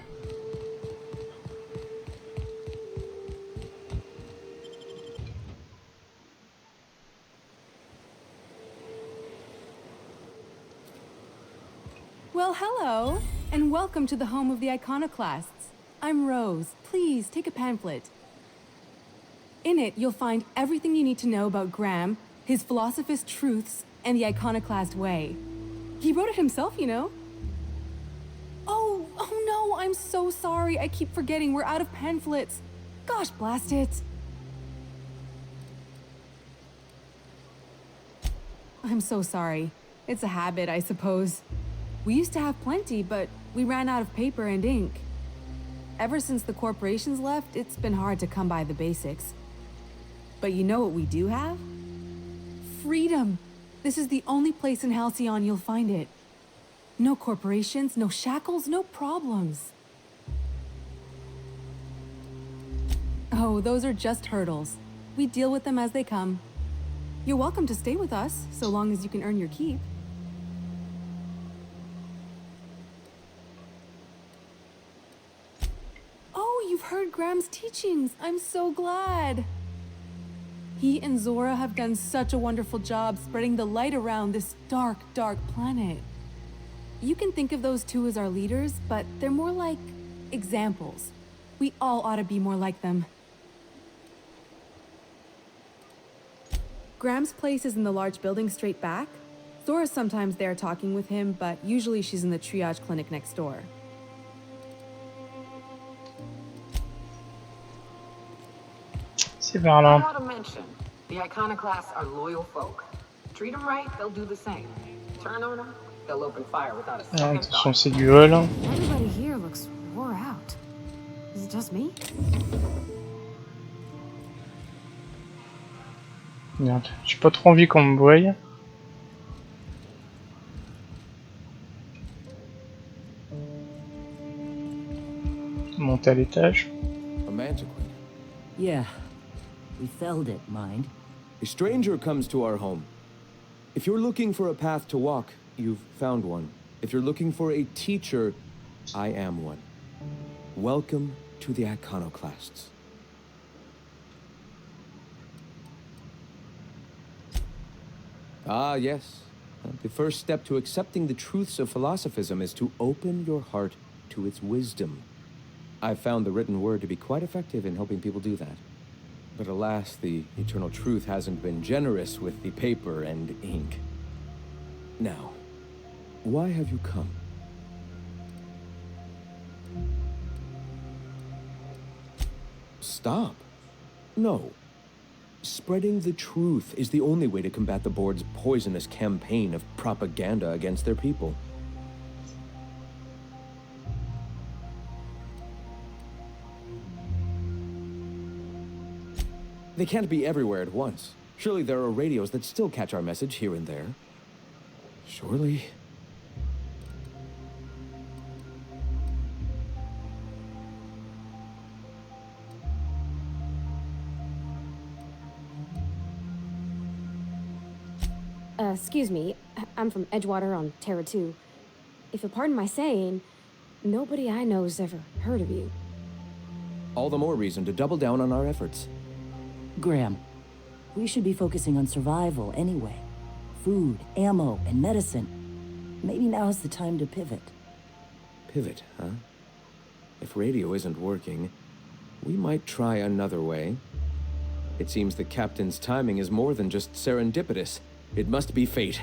Well, hello, and welcome to the home of the iconoclasts. I'm Rose. Please take a pamphlet. In it, you'll find everything you need to know about Graham, his philosophist truths, and the iconoclast way. He wrote it himself, you know. Oh no, I'm so sorry. I keep forgetting we're out of pamphlets. Gosh, blast it. I'm so sorry. It's a habit, I suppose. We used to have plenty, but we ran out of paper and ink. Ever since the corporations left, it's been hard to come by the basics. But you know what we do have? Freedom! This is the only place in Halcyon you'll find it. No corporations, no shackles, no problems. Oh, those are just hurdles. We deal with them as they come. You're welcome to stay with us, so long as you can earn your keep. Oh, you've heard Graham's teachings. I'm so glad. He and Zora have done such a wonderful job spreading the light around this dark, dark planet. You can think of those two as our leaders, but they're more like examples. We all ought to be more like them. Graham's place is in the large building straight back. Zora's sometimes there talking with him, but usually she's in the triage clinic next door. C'est vers là. I ought to mention, the iconoclasts are loyal folk. Treat them right, they'll do the same. Turn on them, they'll open fire without a second Attention, thought. c'est du vol. Everybody here looks wore out. Is it just me? Merde, j'ai pas trop envie qu'on me voie. Monter à l'étage. A mantiquin. Yeah. We felled it, mind. A stranger comes to our home. If you're looking for a path to walk, you've found one. If you're looking for a teacher, I am one. Welcome to the iconoclasts. Ah, yes. The first step to accepting the truths of philosophism is to open your heart to its wisdom. I've found the written word to be quite effective in helping people do that. But alas, the eternal truth hasn't been generous with the paper and ink. Now, why have you come? Stop. No. Spreading the truth is the only way to combat the board's poisonous campaign of propaganda against their people. They can't be everywhere at once. Surely there are radios that still catch our message here and there. Surely... Excuse me, I'm from Edgewater on Terra 2. If you'll pardon my saying, nobody I know's ever heard of you. All the more reason to double down on our efforts. Graham, we should be focusing on survival anyway. Food, ammo, and medicine. Maybe now's the time to pivot. Pivot, huh? If radio isn't working, we might try another way. It seems the captain's timing is more than just serendipitous. It must be fate.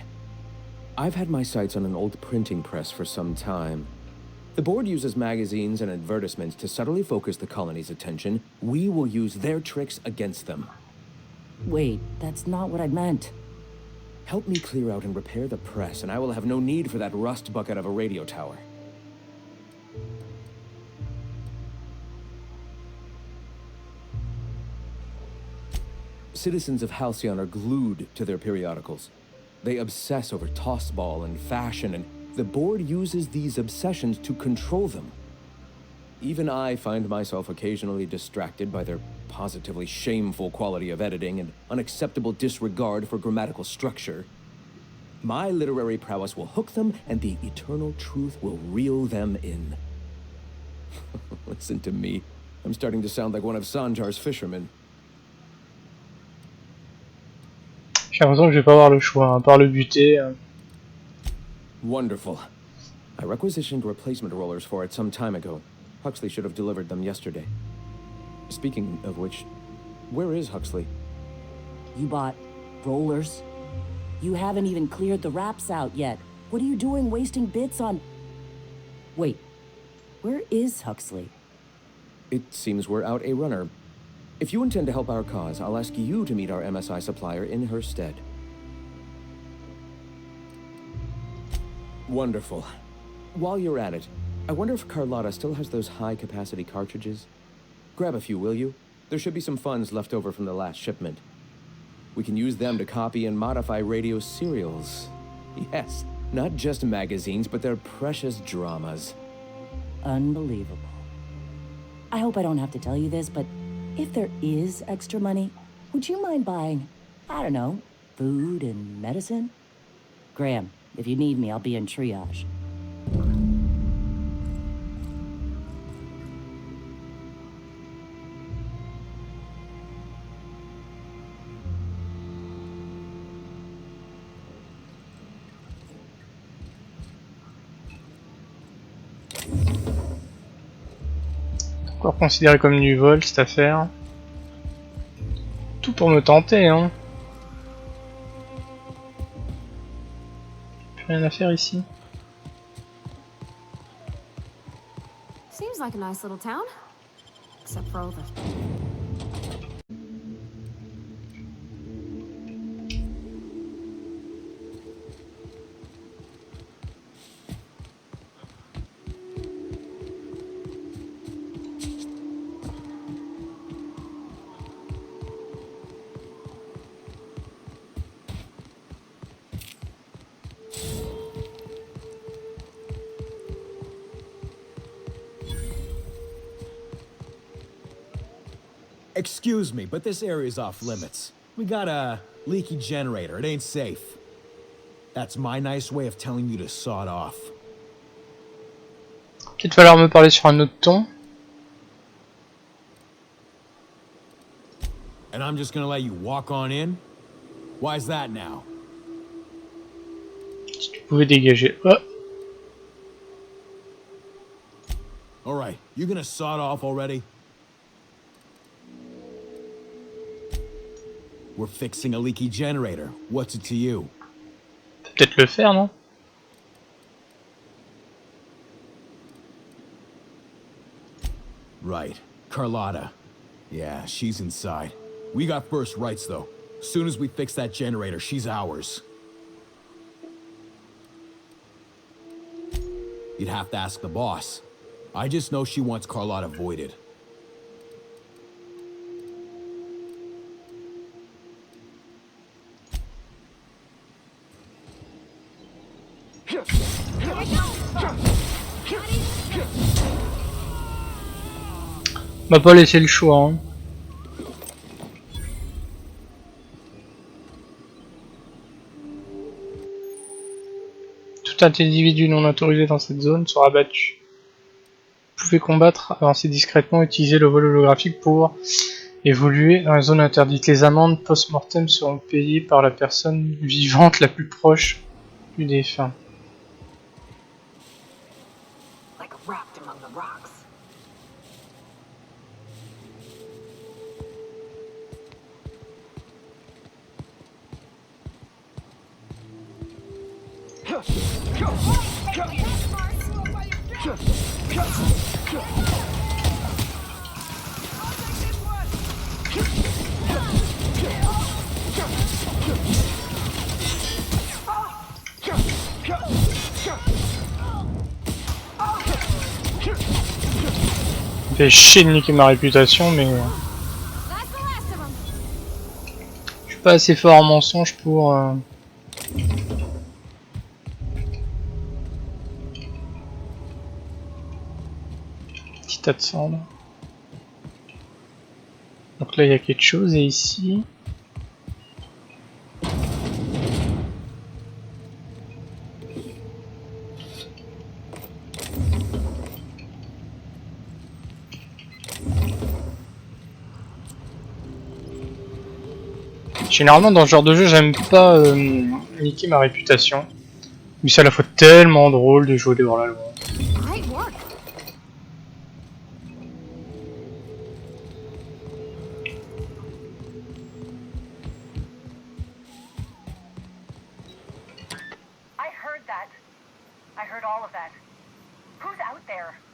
I've had my sights on an old printing press for some time. The board uses magazines and advertisements to subtly focus the colony's attention. We will use their tricks against them. Wait, that's not what I meant. Help me clear out and repair the press, and I will have no need for that rust bucket of a radio tower. Citizens of Halcyon are glued to their periodicals. They obsess over tossball and fashion, and the board uses these obsessions to control them. Even I find myself occasionally distracted by their positively shameful quality of editing and unacceptable disregard for grammatical structure. My literary prowess will hook them, and the eternal truth will reel them in. Listen to me. I'm starting to sound like one of Sanjar's fishermen. J'ai l'impression que je vais pas avoir le choix, à part le buter. Wonderful. I requisitioned replacement rollers for it some time ago. Huxley should have delivered them yesterday. Speaking of which, where is Huxley? You bought rollers? You haven't even cleared the wraps out yet. What are you doing wasting bits on... Wait, where is Huxley? It seems we're out a runner. If you intend to help our cause, I'll ask you to meet our MSI supplier in her stead. Wonderful. While you're at it, I wonder if Carlotta still has those high-capacity cartridges? Grab a few, will you? There should be some funds left over from the last shipment. We can use them to copy and modify radio serials. Yes, not just magazines, but their precious dramas. Unbelievable. I hope I don't have to tell you this, but if there is extra money, would you mind buying, I don't know, food and medicine? Graham, if you need me, I'll be in triage. Encore considéré comme du vol cette affaire. Tout pour me tenter, hein. Plus rien à faire ici. Seems like a nice little town, except for all the... Excuse me, but this area's off limits. We got a leaky generator. It ain't safe. That's my nice way of telling you to sod off. Peut-être falloir me parler sur un autre ton. And I'm just gonna let you walk on in? Why's that now? Si tu pouvais dégager. Oh. Alright, you gonna sod off already? We're fixing a leaky generator. What's it to you? Peut-être le faire, non? Right. Carlotta. Yeah, she's inside. We got first rights, though. Soon as we fix that generator, she's ours. You'd have to ask the boss. I just know she wants Carlotta voided. M'a pas laissé le choix, hein. Tout individu non autorisé dans cette zone sera battu. Vous pouvez combattre, avancer discrètement, utiliser le vol holographique pour évoluer dans la zone interdite. Les amendes post-mortem seront payées par la personne vivante la plus proche du défunt. Like wrapped among the rocks. Ça fait chier de niquer ma réputation, mais... pas assez fort en mensonge pour... Petit tas de cendres. Donc là il y a quelque chose et ici... Généralement dans ce genre de jeu j'aime pas niquer ma réputation. Mais c'est à la fois tellement drôle de jouer devant la loi.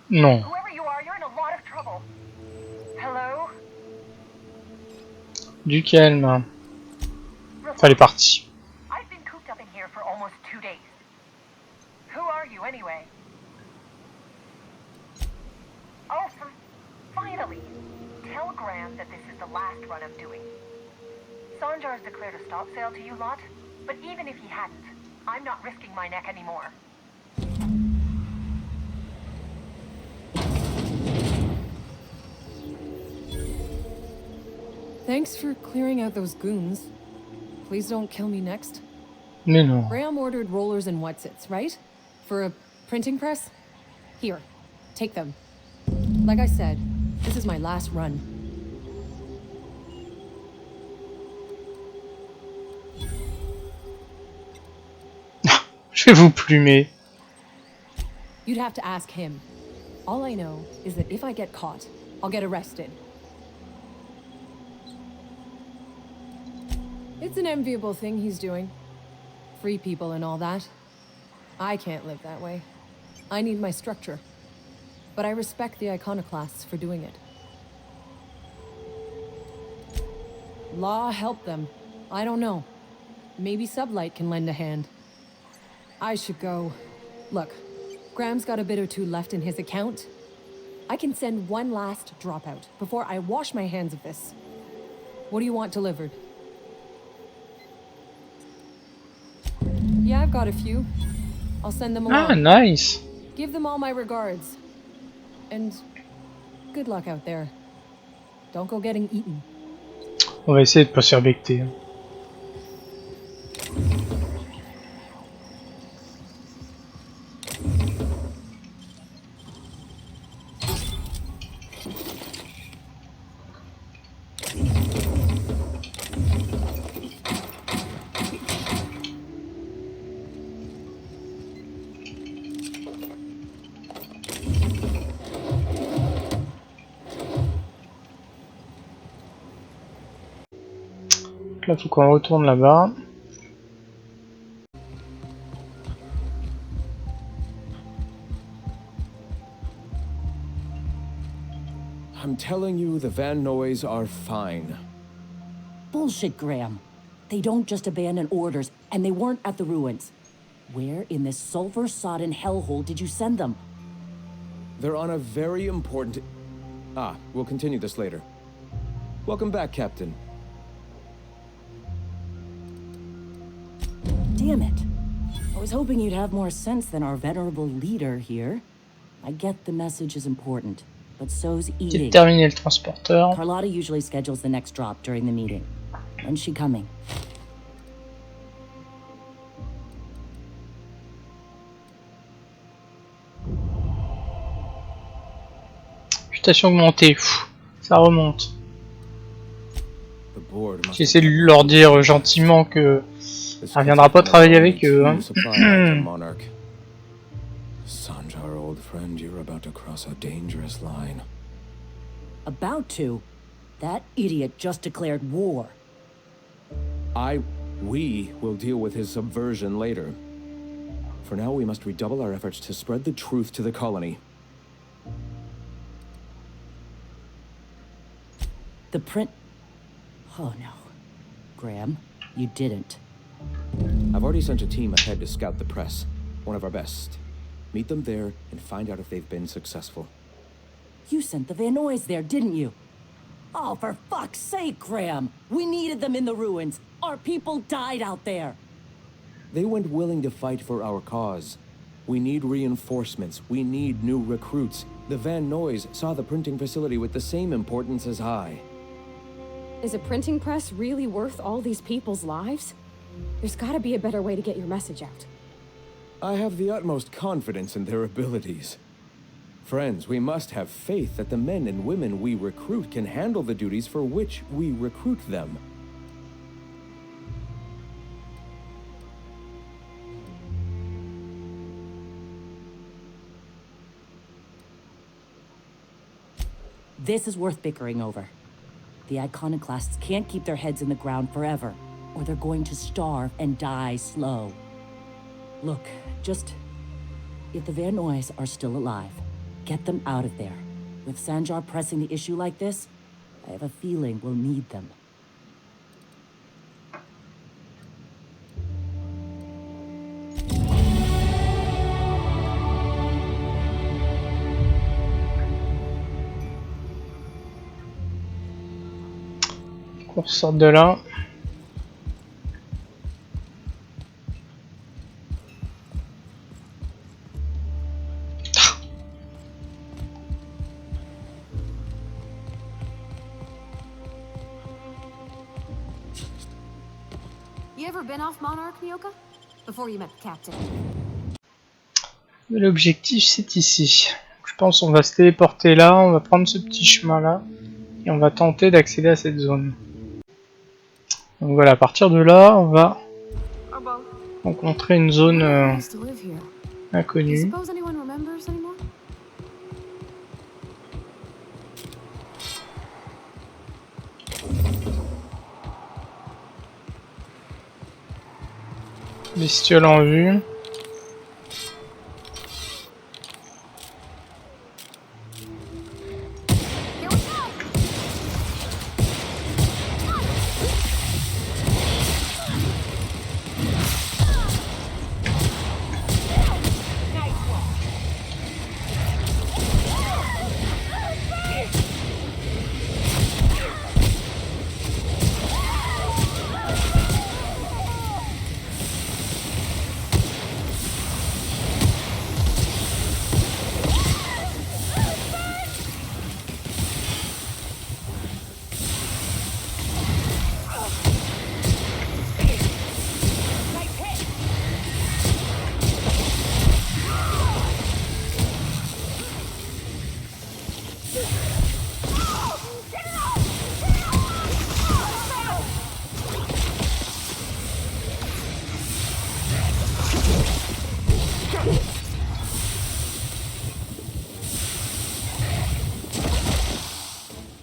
Non. Du calme. Enfin, elle est partie. I've been cooped up in here for almost 2 days. Who are you anyway? Oh, finally! Tell Graham that this is the last run I'm doing. Sanjar's declared a stop sale to you lot, but even if he hadn't, I'm not risking my neck anymore. Thanks for clearing out those goons. Please don't kill me next. Mais non. Graham ordered rollers and whatsits, right? For a printing press? Here, take them. Like I said, this is my last run. Je vais vous plumer. You'd have to ask him. All I know is that if I get caught, I'll get arrested. It's an enviable thing he's doing. Free people and all that. I can't live that way. I need my structure. But I respect the iconoclasts for doing it. Law help them. I don't know. Maybe Sublight can lend a hand. I should go. Look, Graham's got a bit or two left in his account. I can send one last dropout before I wash my hands of this. What do you want delivered? Yeah, I've got a few. I'll send them along. Ah, nice. Give them all my regards. And good luck out there. Don't go getting eaten. On va essayer de pas se faire becter. Là, faut qu'on retourne là-bas. I'm telling you, the Van Noys are fine. Bullshit, Graham. They don't just abandon orders, and they weren't at the ruins. Where in this sulfur-sodden hellhole did you send them? They're on a very important... Ah, we'll continue this later. Welcome back, Captain. Damn it. I was hoping you'd have more sense than our venerable leader here. I get the message is important, but so's eating. Terminer le transporteur. Carlotta usually schedules the next drop during the meeting. When's she coming? Réputation augmentée. Pfff, ça remonte. J'essaie de leur dire gentiment que ça reviendra pas travailler avec eux. Hein. Sanjar, old friend, you're about to cross a dangerous line. About to? That idiot just declared war. We will deal with his subversion later. For now, we must redouble our efforts to spread the truth to the colony. The print... Oh no. Graham, you didn't. I've already sent a team ahead to scout the press. One of our best. Meet them there and find out if they've been successful. You sent the Van Noys there, didn't you? Oh, for fuck's sake, Graham! We needed them in the ruins. Our people died out there. They went willing to fight for our cause. We need reinforcements. We need new recruits. The Van Noys saw the printing facility with the same importance as I. Is a printing press really worth all these people's lives? There's gotta be a better way to get your message out. I have the utmost confidence in their abilities. Friends, we must have faith that the men and women we recruit can handle the duties for which we recruit them. This is worth bickering over. The iconoclasts can't keep their heads in the ground forever, or they're going to starve and die slow. Look, if the Van Noys are still alive, get them out of there. With Sanjar pressing the issue like this, I have a feeling we'll need them. On ressort de là. You ever been off Monarch, Nyoka? Before you met the captain. L'objectif c'est ici. Je pense qu'on va se téléporter là, on va prendre ce petit chemin là et on va tenter d'accéder à cette zone. Donc voilà, à partir de là, on va rencontrer une zone inconnue. Bestiole en vue.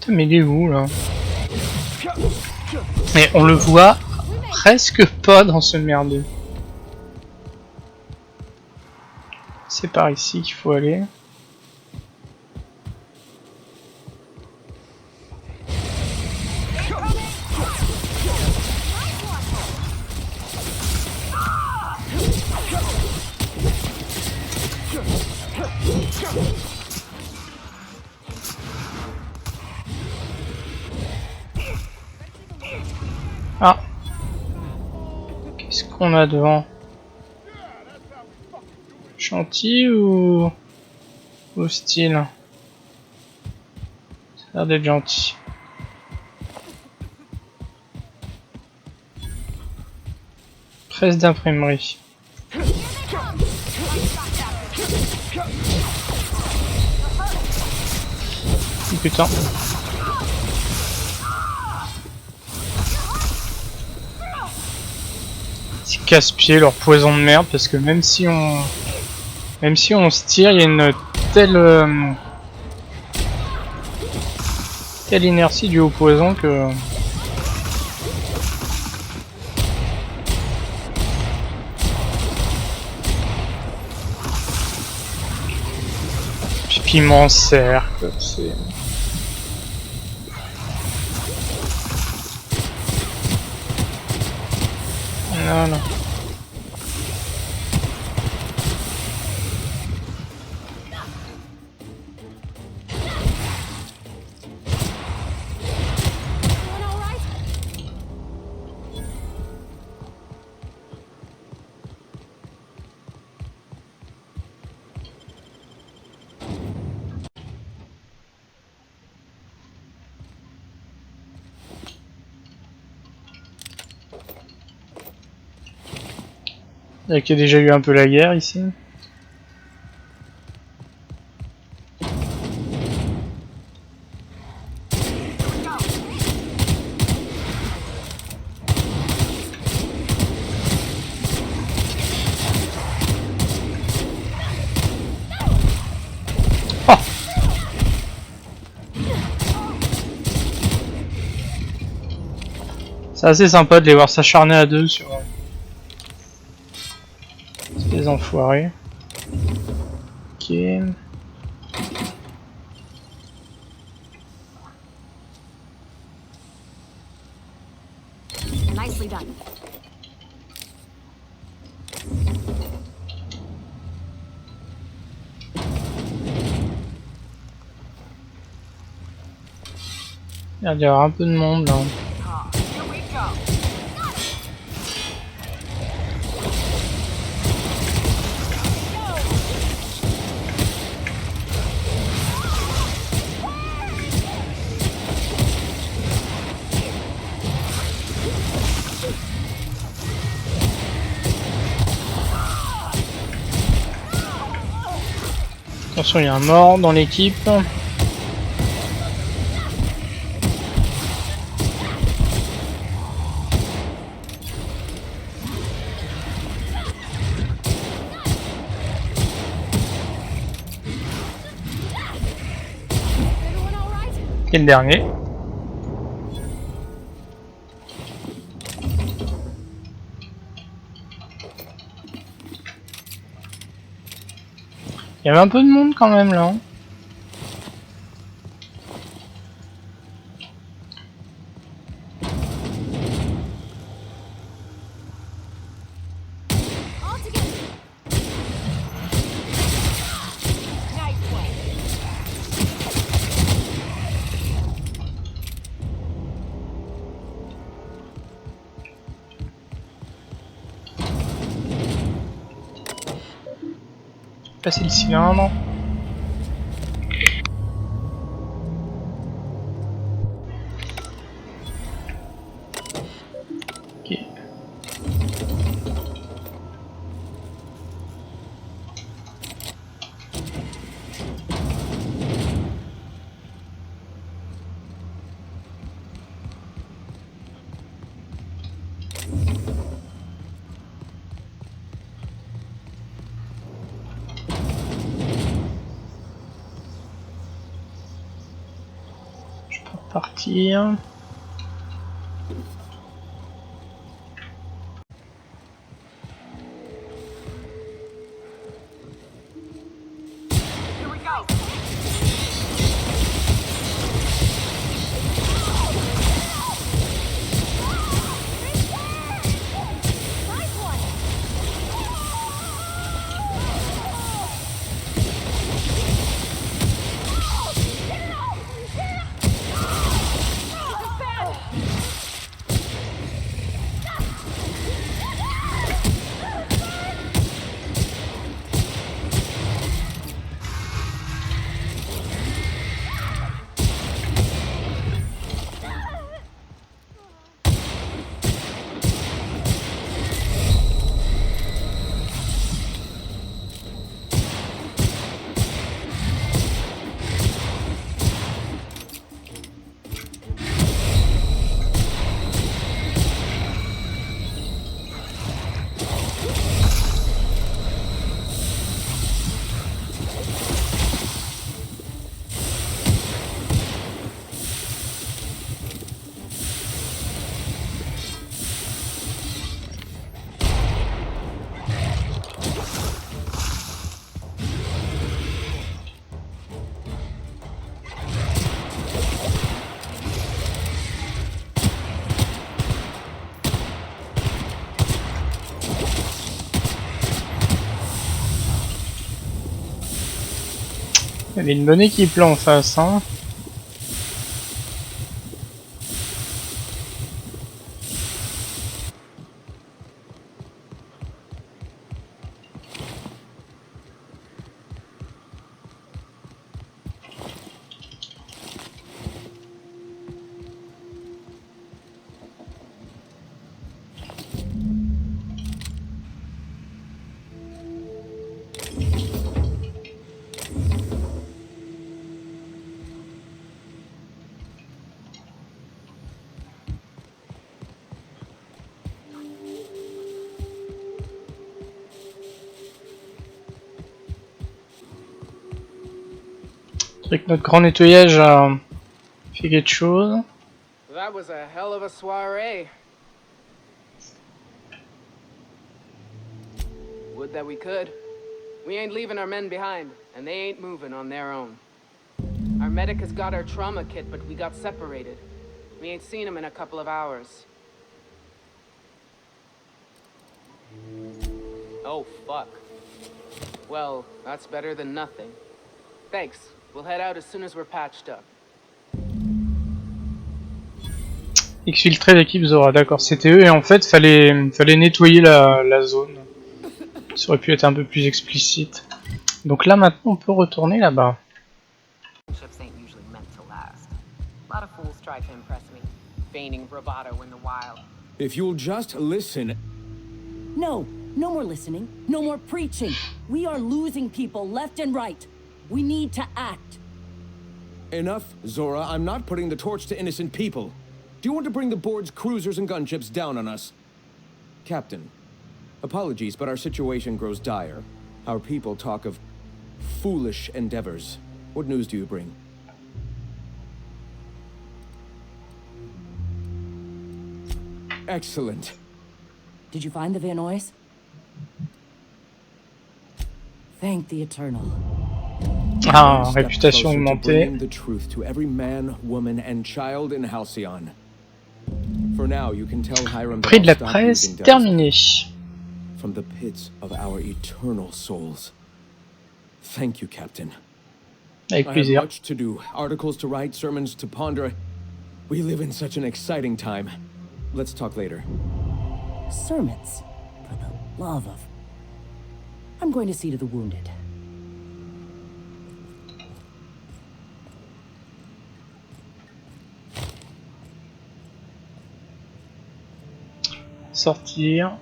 Mais il est où là? Et on le voit presque pas dans ce merdeux. C'est par ici qu'il faut aller. Ah, qu'est-ce qu'on a devant? Chantier ou hostile? Ça a l'air d'être gentil. Presse d'imprimerie. Oh, putain. C'est casse-pied leur poison de merde parce que même si on se tire, il y a une telle inertie due au poison que puis il m'encercle, c'est voilà. Il y a déjà eu un peu la guerre ici. C'est assez sympa de les voir s'acharner à deux sur les enfoirés. Ok. Nicely done. Il y a d'ailleurs un peu de monde là. Attention, il y a un mort dans l'équipe. Et le dernier. Il y avait un peu de monde quand même là. Passer le cylindre. Ok. Partir. Il y avait une bonne équipe là en face, hein. C'est que notre grand nettoyage a fait quelque chose. That was a hell of a soiree. Would that we could. We ain't leaving our men behind, and they ain't moving on their own. Our medic has got our trauma kit, but we got separated. We ain't seen him in a couple of hours. Oh, fuck. Well, that's better than nothing. Thanks. We'll head out as soon as we're patched up. Exfiltrer l'équipe Zora, d'accord, c'était eux et en fait fallait nettoyer la zone. Ça aurait pu être un peu plus explicite. Donc là maintenant on peut retourner là-bas. Ships ain't usually meant to last. A lot of fools try to impress me, feigning bravado in the wild. If you'll just listen. No, no more listening, no more preaching. We are losing people left and right. We need to act. Enough, Zora. I'm not putting the torch to innocent people. Do you want to bring the board's cruisers and gunships down on us? Captain, apologies, but our situation grows dire. Our people talk of foolish endeavors. What news do you bring? Excellent. Did you find the Vanois? Thank the Eternal. Ah, réputation augmentée. The truth to every man, woman, and child in Halcyon. For now, you can tell Hiram Prix de la presse terminé. From the pits of our eternal souls. Thank you, Captain. Avec I have plaisir. much to do, articles to write, sermons to ponder. We live in such an exciting time. Let's talk later. Sermons? For the love of... I'm going to see to the wounded. Sortir.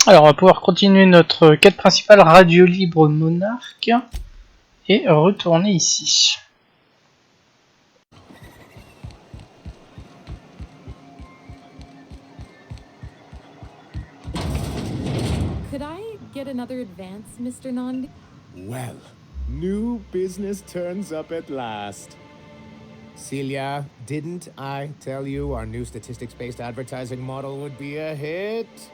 Alors on va pouvoir continuer notre quête principale Radio Libre Monarque et retourner ici. Could I get another advance, Mr. Nandi? Well, new business turns up at last. Celia, didn't I tell you our new statistics-based advertising model would be a hit?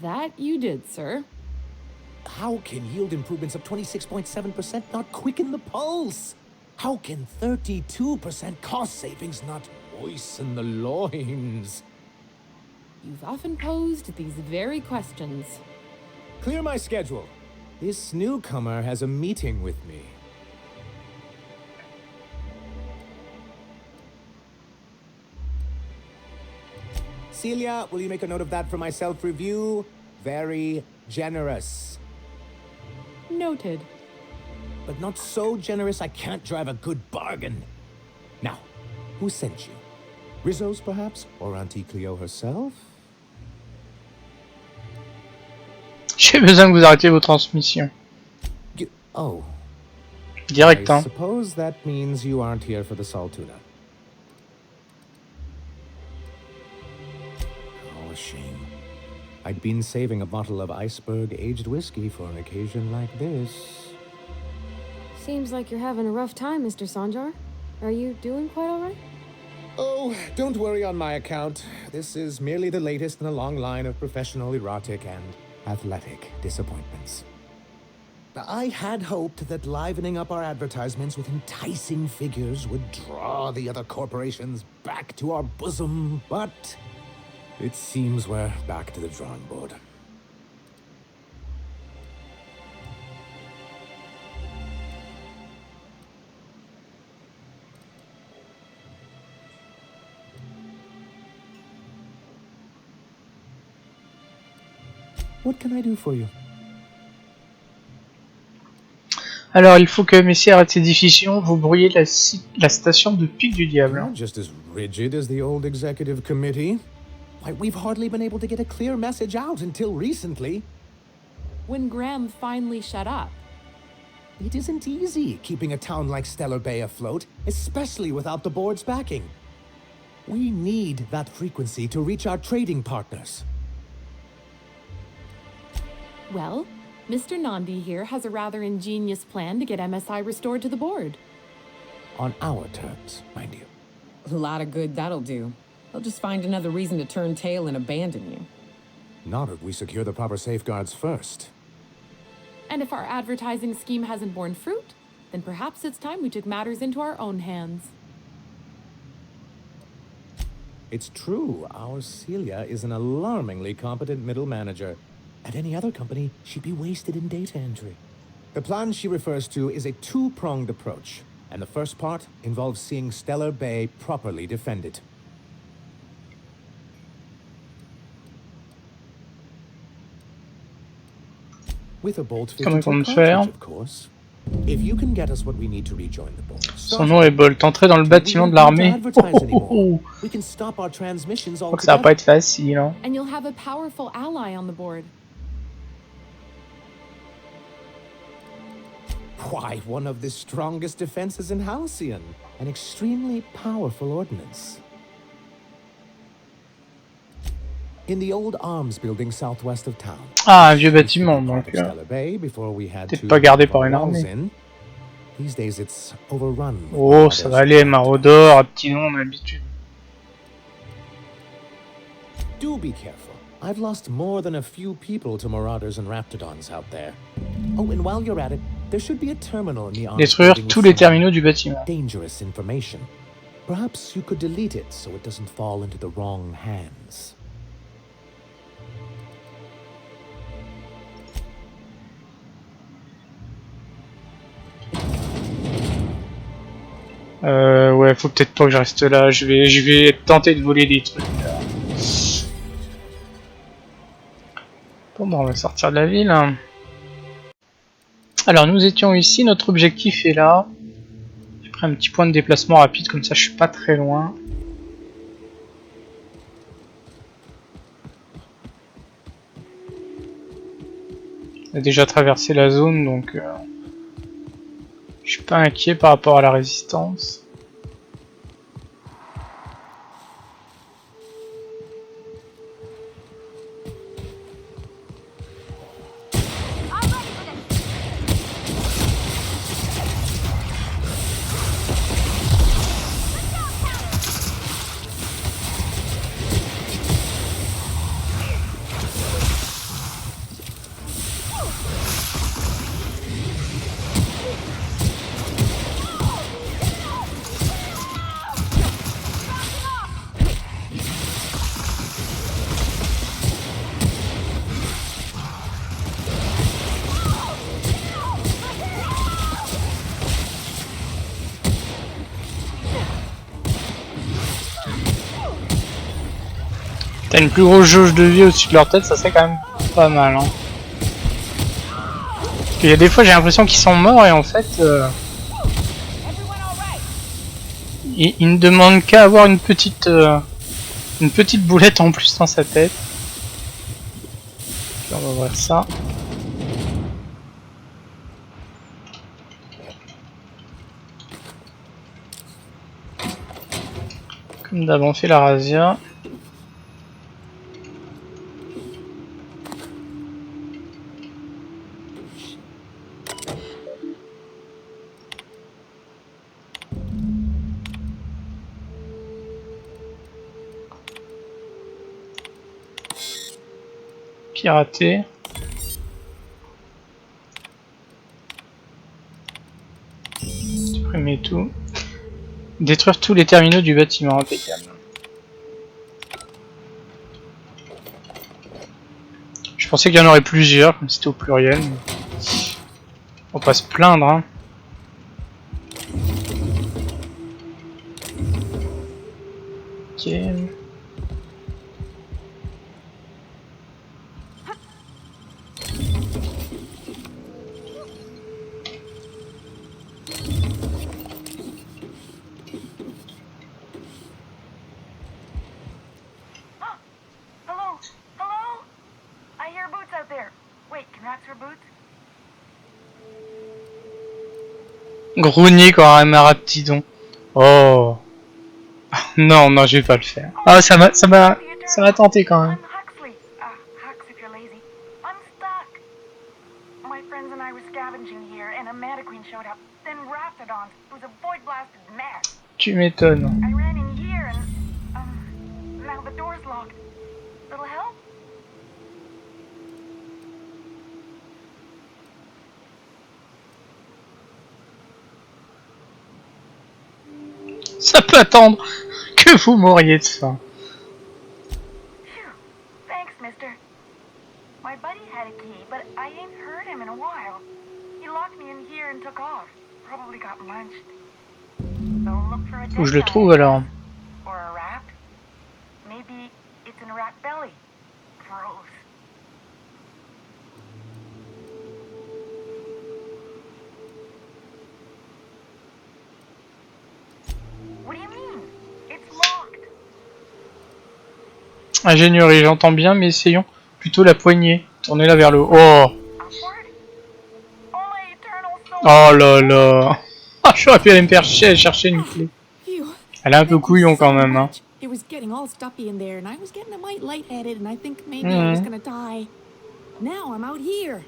That you did, sir. How can yield improvements of 26.7% not quicken the pulse? How can 32% cost savings not moisten the loins? You've often posed these very questions. Clear my schedule. This newcomer has a meeting with me. Celia, will you make a note of that for my self-review? Very generous. Noted. But not so generous I can't drive a good bargain. Now, who sent you? Rizzo's, perhaps? Or Auntie Cleo herself? J'ai besoin que vous arrêtiez vos transmissions. Oh. Direct, I hein. suppose that means you aren't here for the Saltuna. Oh, a shame. I'd been saving a bottle of iceberg-aged whiskey for an occasion like this. Seems like you're having a rough time, Mr. Sanjar. Are you doing quite all right? Oh, don't worry on my account. This is merely the latest in a long line of professional erotic and athletic disappointments. I had hoped that livening up our advertisements with enticing figures would draw the other corporations back to our bosom, but it seems we're back to the drawing board. What can I do for you? Alors il faut que Messi arrête ses diffusions, vous brouillez la station de Pic du Diable. Not just as rigid as the old executive committee. Why, we've hardly been able to get a clear message out until recently. When Graham finally shut up. It isn't easy keeping a town like Stellar Bay afloat, especially without the board's backing. We need that frequency to reach our trading partners. Well, Mr. Nandi here has a rather ingenious plan to get MSI restored to the board. On our terms, mind you. A lot of good that'll do. They'll just find another reason to turn tail and abandon you. Not if we secure the proper safeguards first. And if our advertising scheme hasn't borne fruit, then perhaps it's time we took matters into our own hands. It's true, our Celia is an alarmingly competent middle manager. At any other company, she'd be wasted in data entry. The plan she refers to is a two-pronged approach, and the first part involves seeing Stellar Bay properly defended. With a Bolt 52 cartridge, of course. If you can get us what we need to rejoin the Bolt. Son nom est Bolt. Entrée dans le bâtiment de l'armée. We can stop our transmissions Je crois que ça va pas être facile, hein. And you'll have a powerful ally on the board. Why, one of the strongest defenses in Halcyon. An extremely powerful ordnance. In the old arms building southwest of town. Ah, un vieux bâtiment, donc peut-être pas gardé par une armée. These days it's overrun. Oh, ça va aller, maraudeurs, à petit nom, on a l'habitude. Do be careful. I've lost more than a few people to marauders and raptidons out there. Oh, and while you're at it, there should be a terminal in the arms Détruire building tous les terminaux du bâtiment. Dangerous information. Perhaps you could delete it so it doesn't fall into the wrong hands. Ouais, faut peut-être pas que je reste là. Je vais tenter de voler des trucs. Bon, on va sortir de la ville. Alors, nous étions ici. Notre objectif est là. J'ai pris un petit point de déplacement rapide, comme ça je suis pas très loin. On a déjà traversé la zone, donc je suis pas inquiet par rapport à la résistance. T'as une plus grosse jauge de vie au-dessus de leur tête, ça serait quand même pas mal, hein. Il y a des fois j'ai l'impression qu'ils sont morts et en fait ils ne demandent qu'à avoir une petite boulette en plus dans sa tête. Puis on va ouvrir ça. Comme d'hab on fait la razzia. Pirater. Supprimer tout. Détruire tous les terminaux du bâtiment, impeccable. Je pensais qu'il y en aurait plusieurs, comme c'était au pluriel. On va pas se plaindre, hein. Ok. Grogner quand même un raptidon. Oh. Non, non, je vais pas le faire. Ah, ça m'a tenté quand même. blasted mess. Tu m'étonnes. I ran in here and now the door's locked. Little help? Ça peut attendre que vous mouriez de faim. Phew. Thanks, mister. My buddy had a key, but I ain't heard him in a while. He locked me in here and took off. Probably got munched. So look for a Où je le dead trouve guy. alors? Or a rat. Maybe it's in a rat belly. Gross. What do you mean? It's locked. Ingénierie, j'entends bien, mais essayons plutôt la poignée. Tournez-la vers le haut. Oh! Oh là là! Ah, j'aurais pu aller me faire chier à chercher une clé. Elle est un peu couillon quand même, hein. It was getting all stuffy in there, and I was getting a mite lightheaded, and I think maybe I was gonna die. Now I'm out here.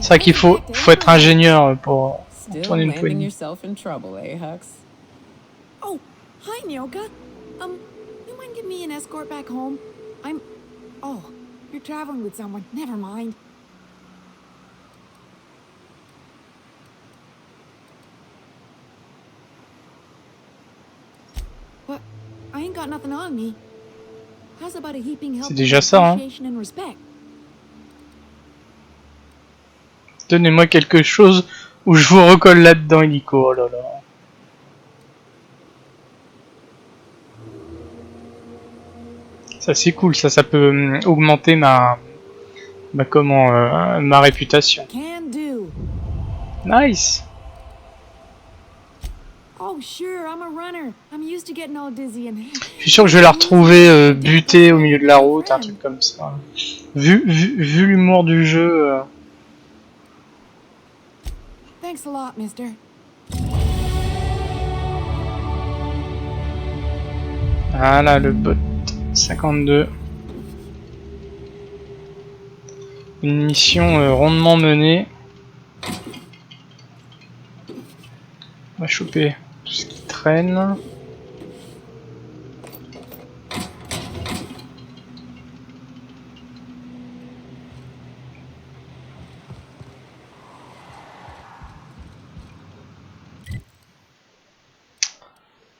C'est vrai qu'il faut être ingénieur pour tourner une landing poignée. yourself in trouble, eh, Hux? Oh, hi, Nyoka. You mind giving me an escort back home? Oh, you're traveling with someone. Never mind. But I ain't got nothing on me. How's about a heaping help? C'est déjà ça, hein. And respect? Donnez-moi quelque chose où je vous recolle là-dedans, Illico. Oh là là. Ça c'est cool, ça peut augmenter ma réputation. Can do. Nice. Oh sure, I'm a runner. I'm used to getting all dizzy and. Je suis sûr que je vais la retrouver butée au milieu de la route, un truc comme ça. Vu l'humour du jeu. Thanks a lot, mister. Voilà le bot 52. Une mission rondement menée. On va choper tout ce qui traîne.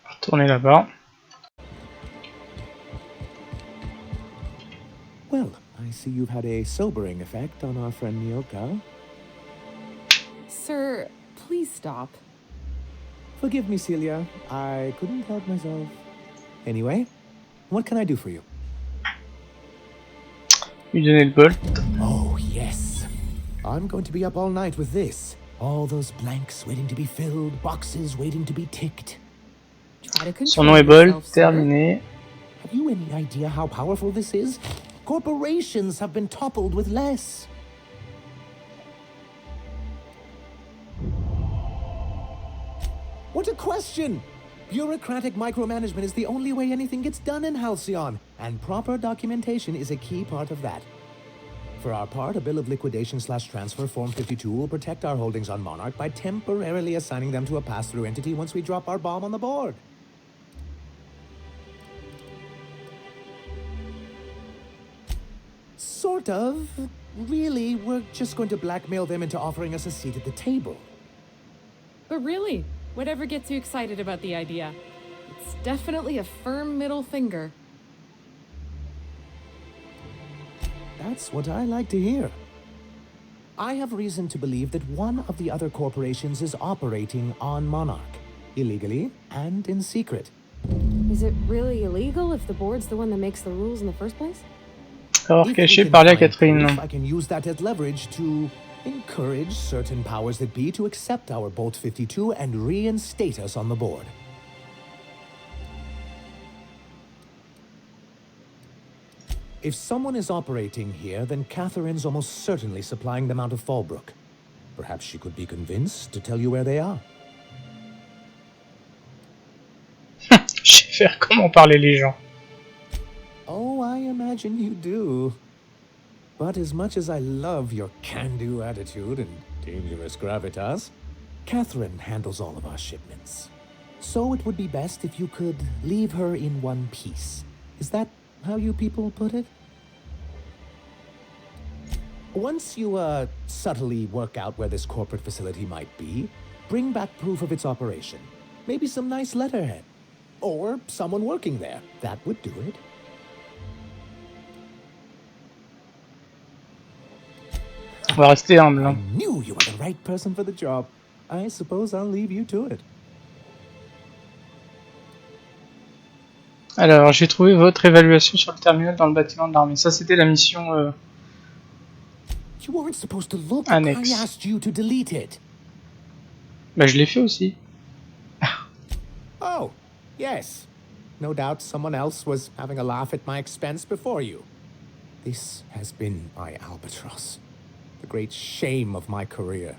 Retourner là-bas. Well, I see you've had a sobering effect on our friend Nyoka. Sir, please stop. Forgive me, Celia. I couldn't help myself. Anyway, what can I do for you? Lui donner le bolt. Oh, yes. I'm going to be up all night with this. All those blanks waiting to be filled, boxes waiting to be ticked. Son nom est Bolt, terminé. Have you any idea how powerful this is? Corporations have been toppled with less. What a question! Bureaucratic micromanagement is the only way anything gets done in Halcyon, and proper documentation is a key part of that. For our part, a bill of liquidation/transfer Form 52 will protect our holdings on Monarch by temporarily assigning them to a pass-through entity once we drop our bomb on the board. Sort of. Really, we're just going to blackmail them into offering us a seat at the table. But really, whatever gets you excited about the idea? It's definitely a firm middle finger. That's what I like to hear. I have reason to believe that one of the other corporations is operating on Monarch, illegally and in secret. Is it really illegal if the board's the one that makes the rules in the first place? Erreurs cachées, parler à Catherine. I can use that as leverage to encourage certain powers that be to accept our Bolt 52 and reinstate us on the board. If someone is operating here, then Catherine's almost certainly supplying them out of Fallbrook. Perhaps she could be convinced to tell you where they are. Je sais faire comment parler les gens. Oh, I imagine you do. But as much as I love your can-do attitude and dangerous gravitas, Catherine handles all of our shipments. So it would be best if you could leave her in one piece. Is that how you people put it? Once you, subtly work out where this corporate facility might be, bring back proof of its operation. Maybe some nice letterhead. Or someone working there. That would do it. On va rester humble. I knew you were the right person for the job. I suppose I'll leave you to it. Alors, j'ai trouvé votre évaluation sur le terminal dans le bâtiment de l'armée. Ça, c'était la mission You weren't supposed to look. annexe. I asked you to delete it. Bah, je l'ai fait aussi. Oh, yes. No doubt someone else was having a laugh at my expense before you. This has been my albatross. The great shame of my career.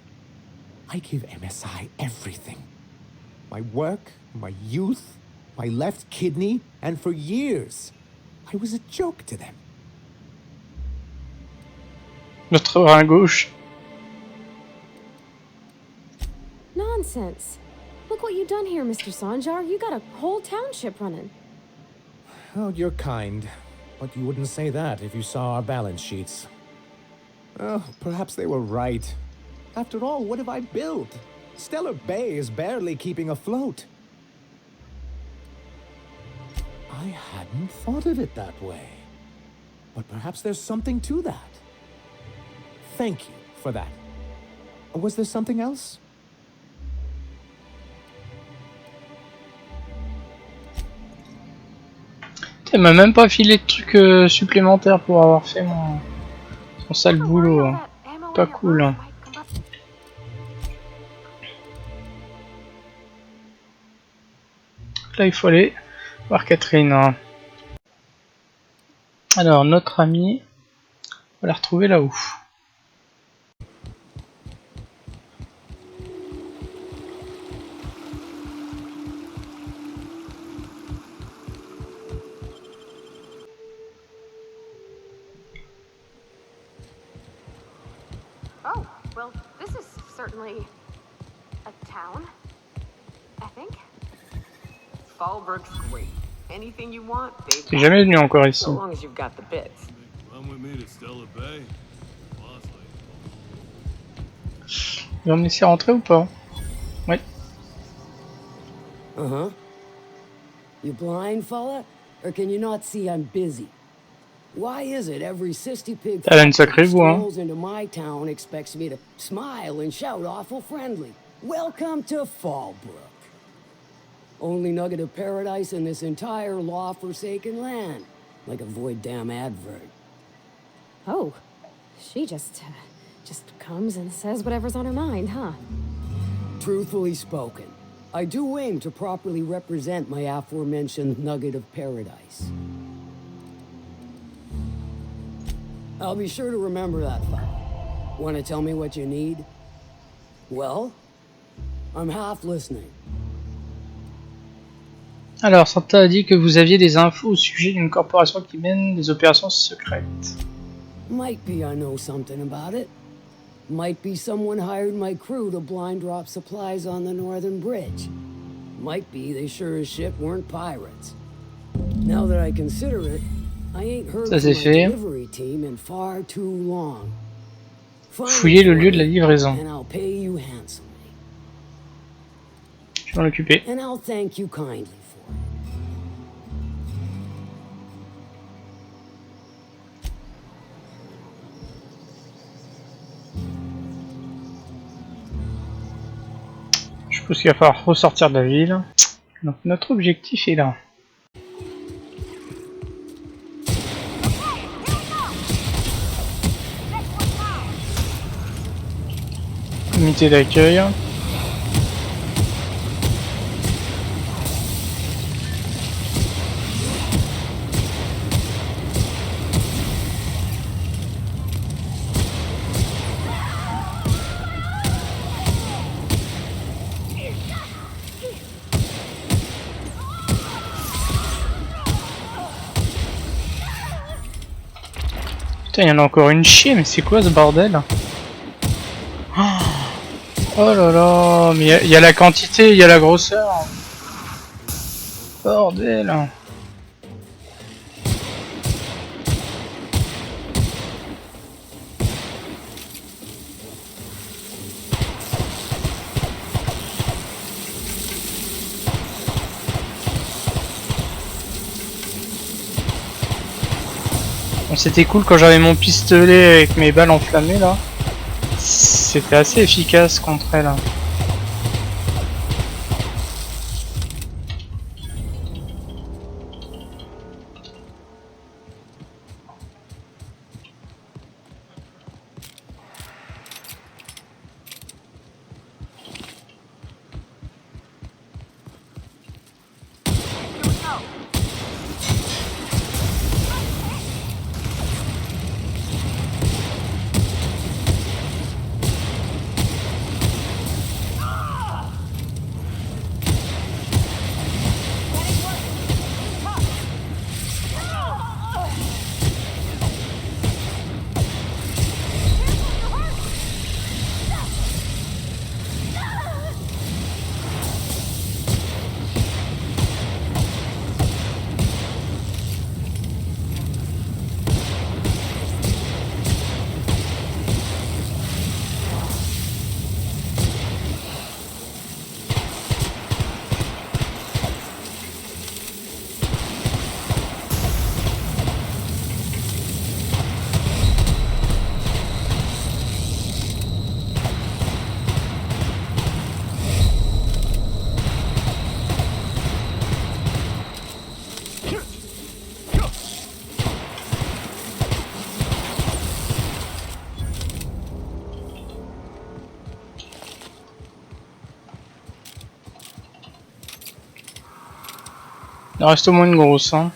I give MSI everything. My work, my youth, my left kidney, and for years, I was a joke to them. Notre bras gauche. Nonsense. Look what you've done here, Mr. Sanjar. You got a whole township running. Oh, you're kind. But you wouldn't say that if you saw our balance sheets. Oh, perhaps they were right. After all, what have I built? Stellar Bay is barely keeping afloat. I hadn't thought of it that way. But perhaps there's something to that. Thank you for that. Was there something else? Elle m'a même pas filé de trucs supplémentaires pour avoir fait mon sale boulot. Pas cool. Là, il faut aller voir Catherine. Alors, notre amie, on va la retrouver là-haut. Oh, well, this is certainly a town, I think. Fallbrook's great. Anything you want, they've T'es jamais venu encore ici. so long as you've got the bits. Come with me to Stellar Bay. Ils vont me laisser rentrer ou pas? Oui. Uh-huh. You blind, fella? Or can you not see I'm busy? Why is it every sissy pig Elle a une sacrée voix, hein. strolls into my town expects me to smile and shout awful friendly? Welcome to Fallbrook. Only nugget of paradise in this entire law-forsaken land. Like a void damn advert. Oh, she just comes and says whatever's on her mind, huh? Truthfully spoken, I do aim to properly represent my aforementioned nugget of paradise. I'll be sure to remember that, fella. Want to tell me what you need? Well, I'm half listening. Alors, Santa a dit que vous aviez des infos au sujet d'une corporation qui mène des opérations secrètes. Might be I know something about it. Might be someone hired my crew to blind drop supplies on the northern bridge. Might be they sure as shit weren't pirates. Now that I consider it, I ain't heard from my delivery team in far too long. Fouiller le lieu de la livraison. And I'll pay you handsomely. Je vais m'en occuper. And I'll thank you kindly for it. Je pense qu'il va falloir ressortir de la ville. Donc notre objectif est là. Comité d'accueil. Putain, il y en a encore une chier, mais c'est quoi ce bordel? Oh là là, mais il y a la quantité, il y a la grosseur. Bordel. Bon, c'était cool quand j'avais mon pistolet avec mes balles enflammées là. C'était assez efficace contre elle. Hein. Il en reste au moins une grosse. Hein.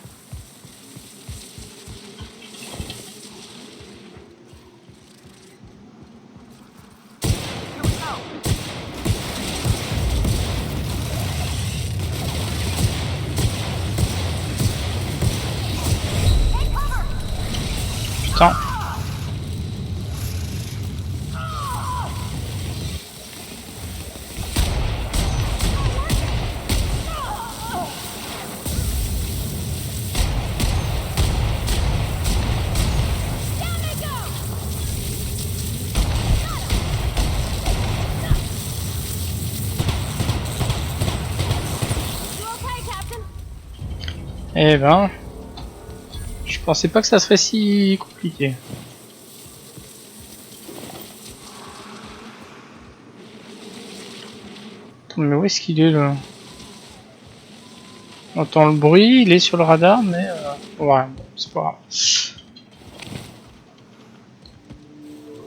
Putain. Eh ben, je pensais pas que ça serait si compliqué. Attends, mais où est-ce qu'il est là? On entend le bruit, il est sur le radar, mais ouais, bon, c'est pas grave.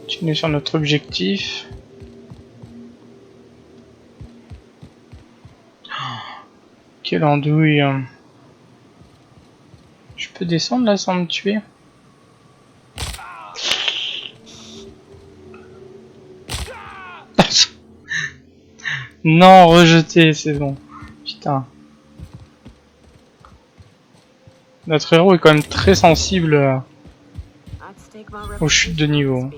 Continuer sur notre objectif. Quelle andouille. Je peux descendre là sans me tuer? Non, rejeté, c'est bon. Putain. Notre héros est quand même très sensible aux chutes de niveau.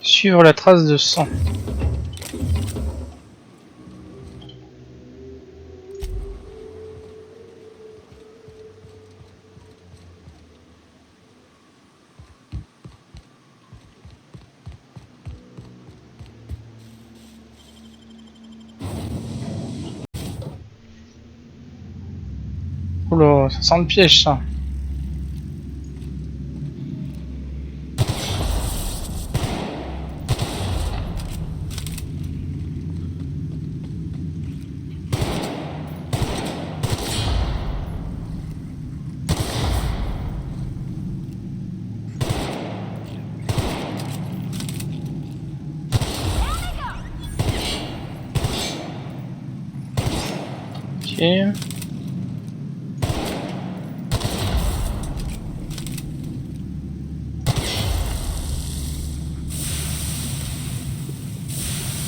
Suivre la trace de sang. Oula, ça sent le piège ça. Ok.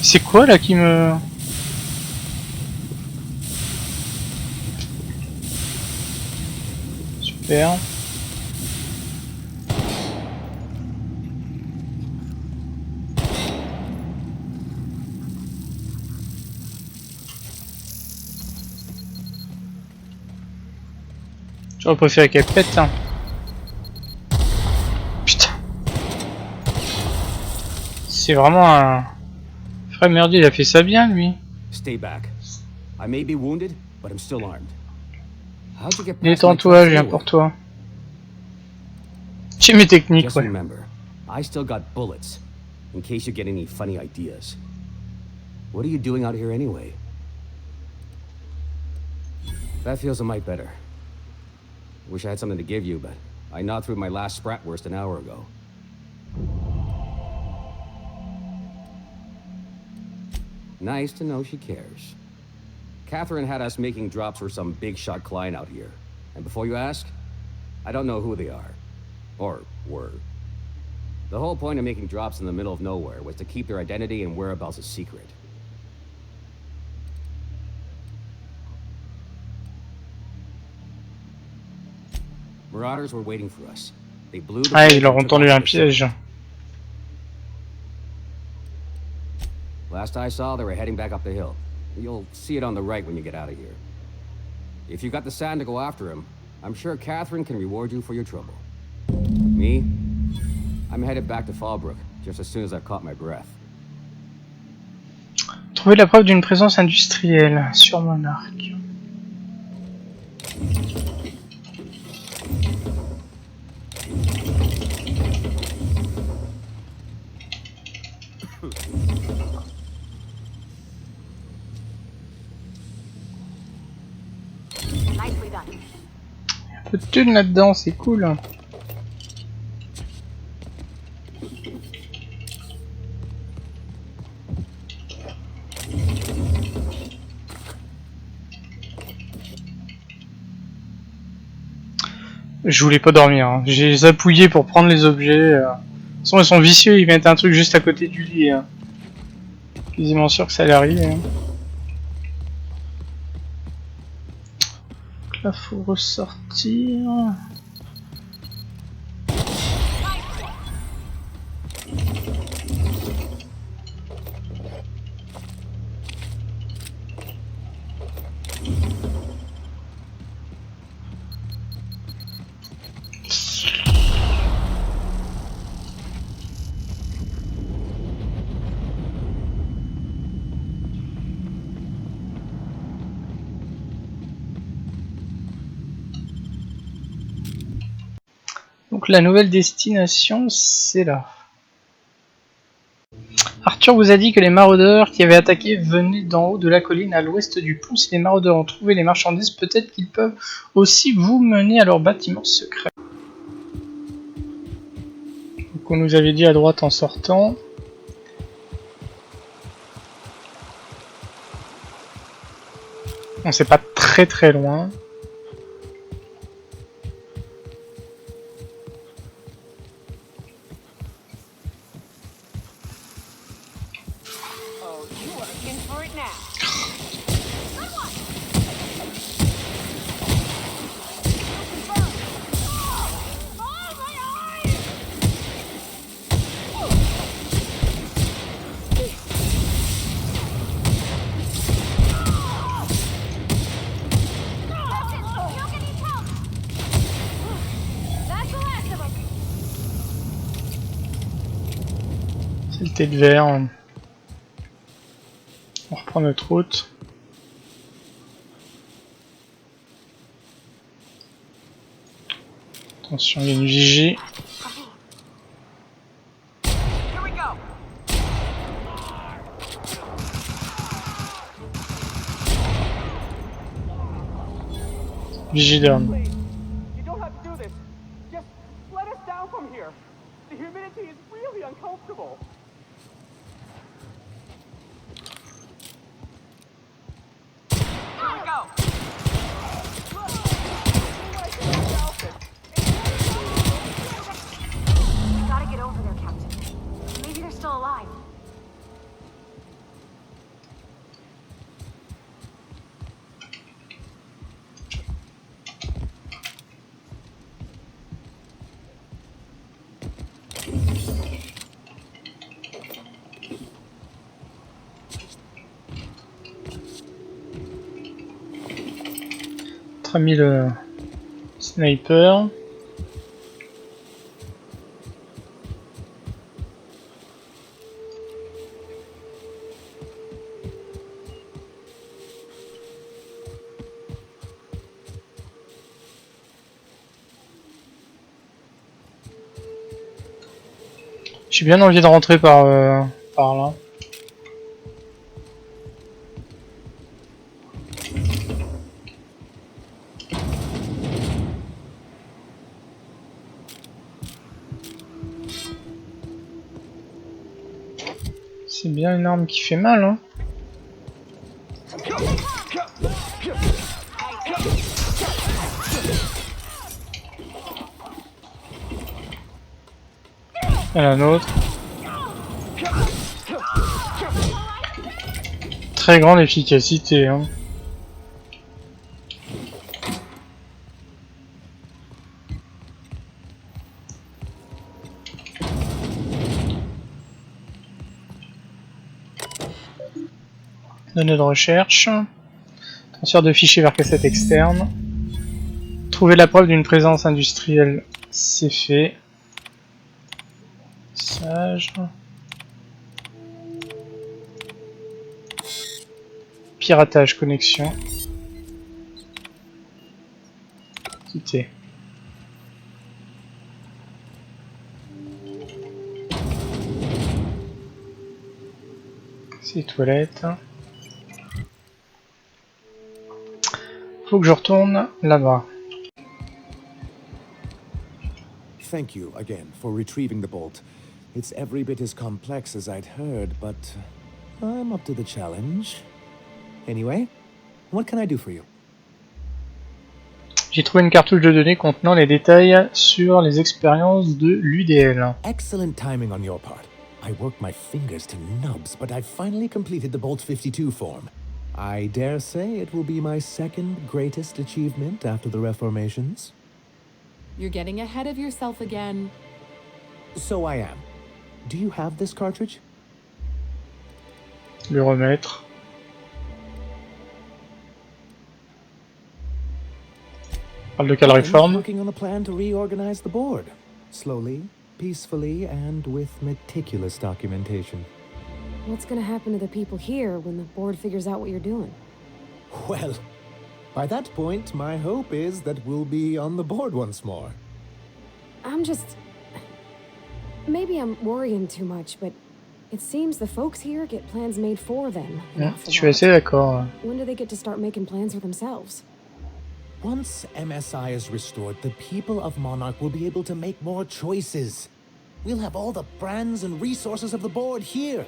C'est quoi là qui me... Super. J'aurais préféré qu'elle pète. Hein. Putain. C'est vraiment un... Frère merdier, il a fait ça bien lui. Stay back. I may be wounded, but I'm still armed. How'd you get past my Détends-toi, je viens pour toi. J'ai mes techniques, Just ouais. remember, I still got bullets, in case you get any funny ideas. What are you doing out here anyway? That feels a mite better. Wish I had something to give you, but I gnawed through my last Spratwurst an hour ago. Nice to know she cares. Catherine had us making drops for some big shot client out here. And before you ask, I don't know who they are. Or were. The whole point of making drops in the middle of nowhere was to keep their identity and whereabouts a secret. Marauders were waiting for us. They blew the Ah, il a entendu un piège. Last I saw, they were heading back up the hill. You'll see it on the right when you get out of here. If you got the sand to go after him, I'm sure Catherine can reward you for your trouble. Me? I'm headed back to Fallbrook, just as soon as I've caught my breath. Trouver la preuve d'une présence industrielle sur Monarque. Un peu de thunes là-dedans, c'est cool. Je voulais pas dormir, hein. J'ai zappouillé pour prendre les objets. De toute façon, ils sont vicieux, ils mettent un truc juste à côté du lit. Quasiment sûr que ça allait arriver. Hein. Donc là, faut ressortir. Donc la nouvelle destination, c'est là. Arthur vous a dit que les maraudeurs qui avaient attaqué venaient d'en haut de la colline à l'ouest du pont. Si les maraudeurs ont trouvé les marchandises, peut-être qu'ils peuvent aussi vous mener à leur bâtiment secret. Donc on nous avait dit à droite en sortant. On sait pas très loin. C'est le thé de verre. On reprend notre route. Attention, il y a une vigie. Vigie down. You don't have to do this. Just let us down from here. The humidity is really uncomfortable. Here we go. We gotta get over there, Captain. Maybe they're still alive. Notre ami le Sniper. J'ai bien envie de rentrer par là. C'est bien une arme qui fait mal, hein. Et un autre. Très grande efficacité, hein. Données de recherche. Transfert de fichiers vers cassette externe. Trouver la preuve d'une présence industrielle, c'est fait. Sage. Piratage, connexion. Quitter. C'est les toilettes. Faut que je retourne là-bas. Thank you again for retrieving the bolt. It's every bit as complex as I'd heard, but I'm up to the challenge. Anyway, what can I do for you? J'ai trouvé une cartouche de données contenant les détails sur les expériences de l'UDL. Excellent timing on your part. I worked my fingers to nubs, but I've finally completed the Bolt 52 form. I dare say it will be my second greatest achievement after the reformations. You're getting ahead of yourself again. So I am. Do you have this cartridge? Le remettre. Parle de quelle réforme? Working on a plan to reorganize the board. Slowly, peacefully, and with meticulous documentation. What's gonna happen to the people here when the board figures out what you're doing? Well, by that point, my hope is that we'll be on the board once more. I'm just... Maybe I'm worrying too much, but it seems the folks here get plans made for them. Je suis assez d'accord. When do they get to start making plans for themselves? Once MSI is restored, the people of Monarch will be able to make more choices. We'll have all the brands and resources of the board here.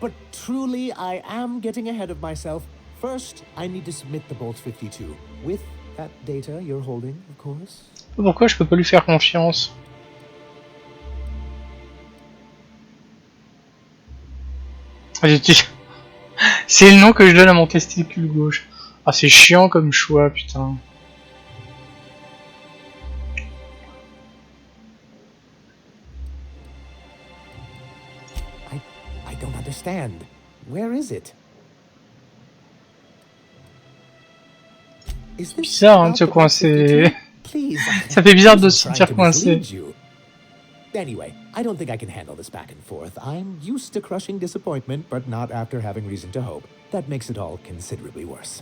But truly, I am getting ahead of myself. First, I need to submit the Bolt 52. With that data you're holding, of course. Pourquoi je peux pas lui faire confiance? C'est le nom que je donne à mon testicule gauche. Ah, c'est chiant comme choix, putain. I don't understand. Where is it? Bizarre hein, de se coincer. Ça fait bizarre de se sentir coincé. Anyway, I don't think I can handle this back and forth. I'm used to crushing disappointment, but not after having reason to hope. That makes it all considerably worse.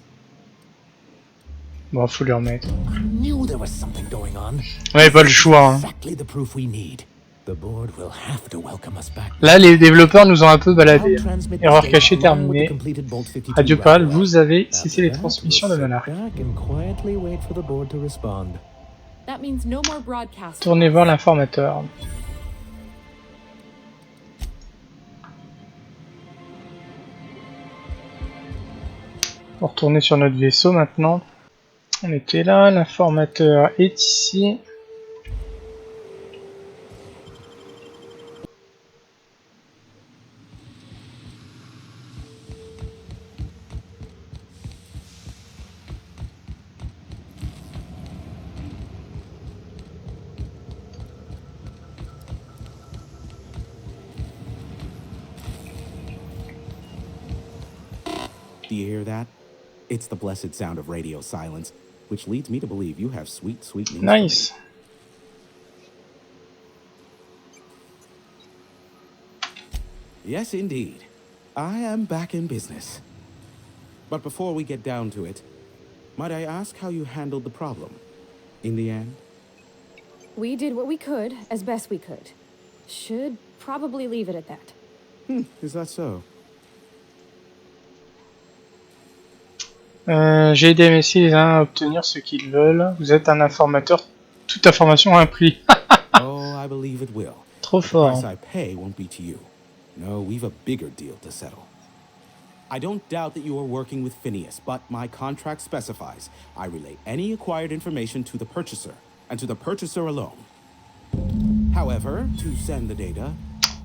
Bon, faut le remettre. I knew there was something going on. On avait pas le choix. Hein. Exactly the proof we need. The board will have to welcome us back. Là, les développeurs nous ont un peu baladés. Erreur cachée terminée. Principale, vous avez cessé les transmissions de Monarque. Tournez voir l'informateur. On va retourner sur notre vaisseau maintenant. On était là, l'informateur est ici. Do you hear that? It's the blessed sound of radio silence. which leads me to believe you have sweet news. Nice. Yes, indeed. I am back in business. But before we get down to it, might I ask how you handled the problem in the end? We did what we could, as best we could. Should probably leave it at that. Is that so? J'ai aidé mes cils à obtenir ce qu'ils veulent. Vous êtes un informateur. Toute information a un prix. Oh, I believe it will. Trop The fort. price I pay won't be to you. No, we've a bigger deal to settle. I don't doubt that you are working with Phineas, but my contract specifies I relay any acquired information to the purchaser, and to the purchaser alone. However, to send the data,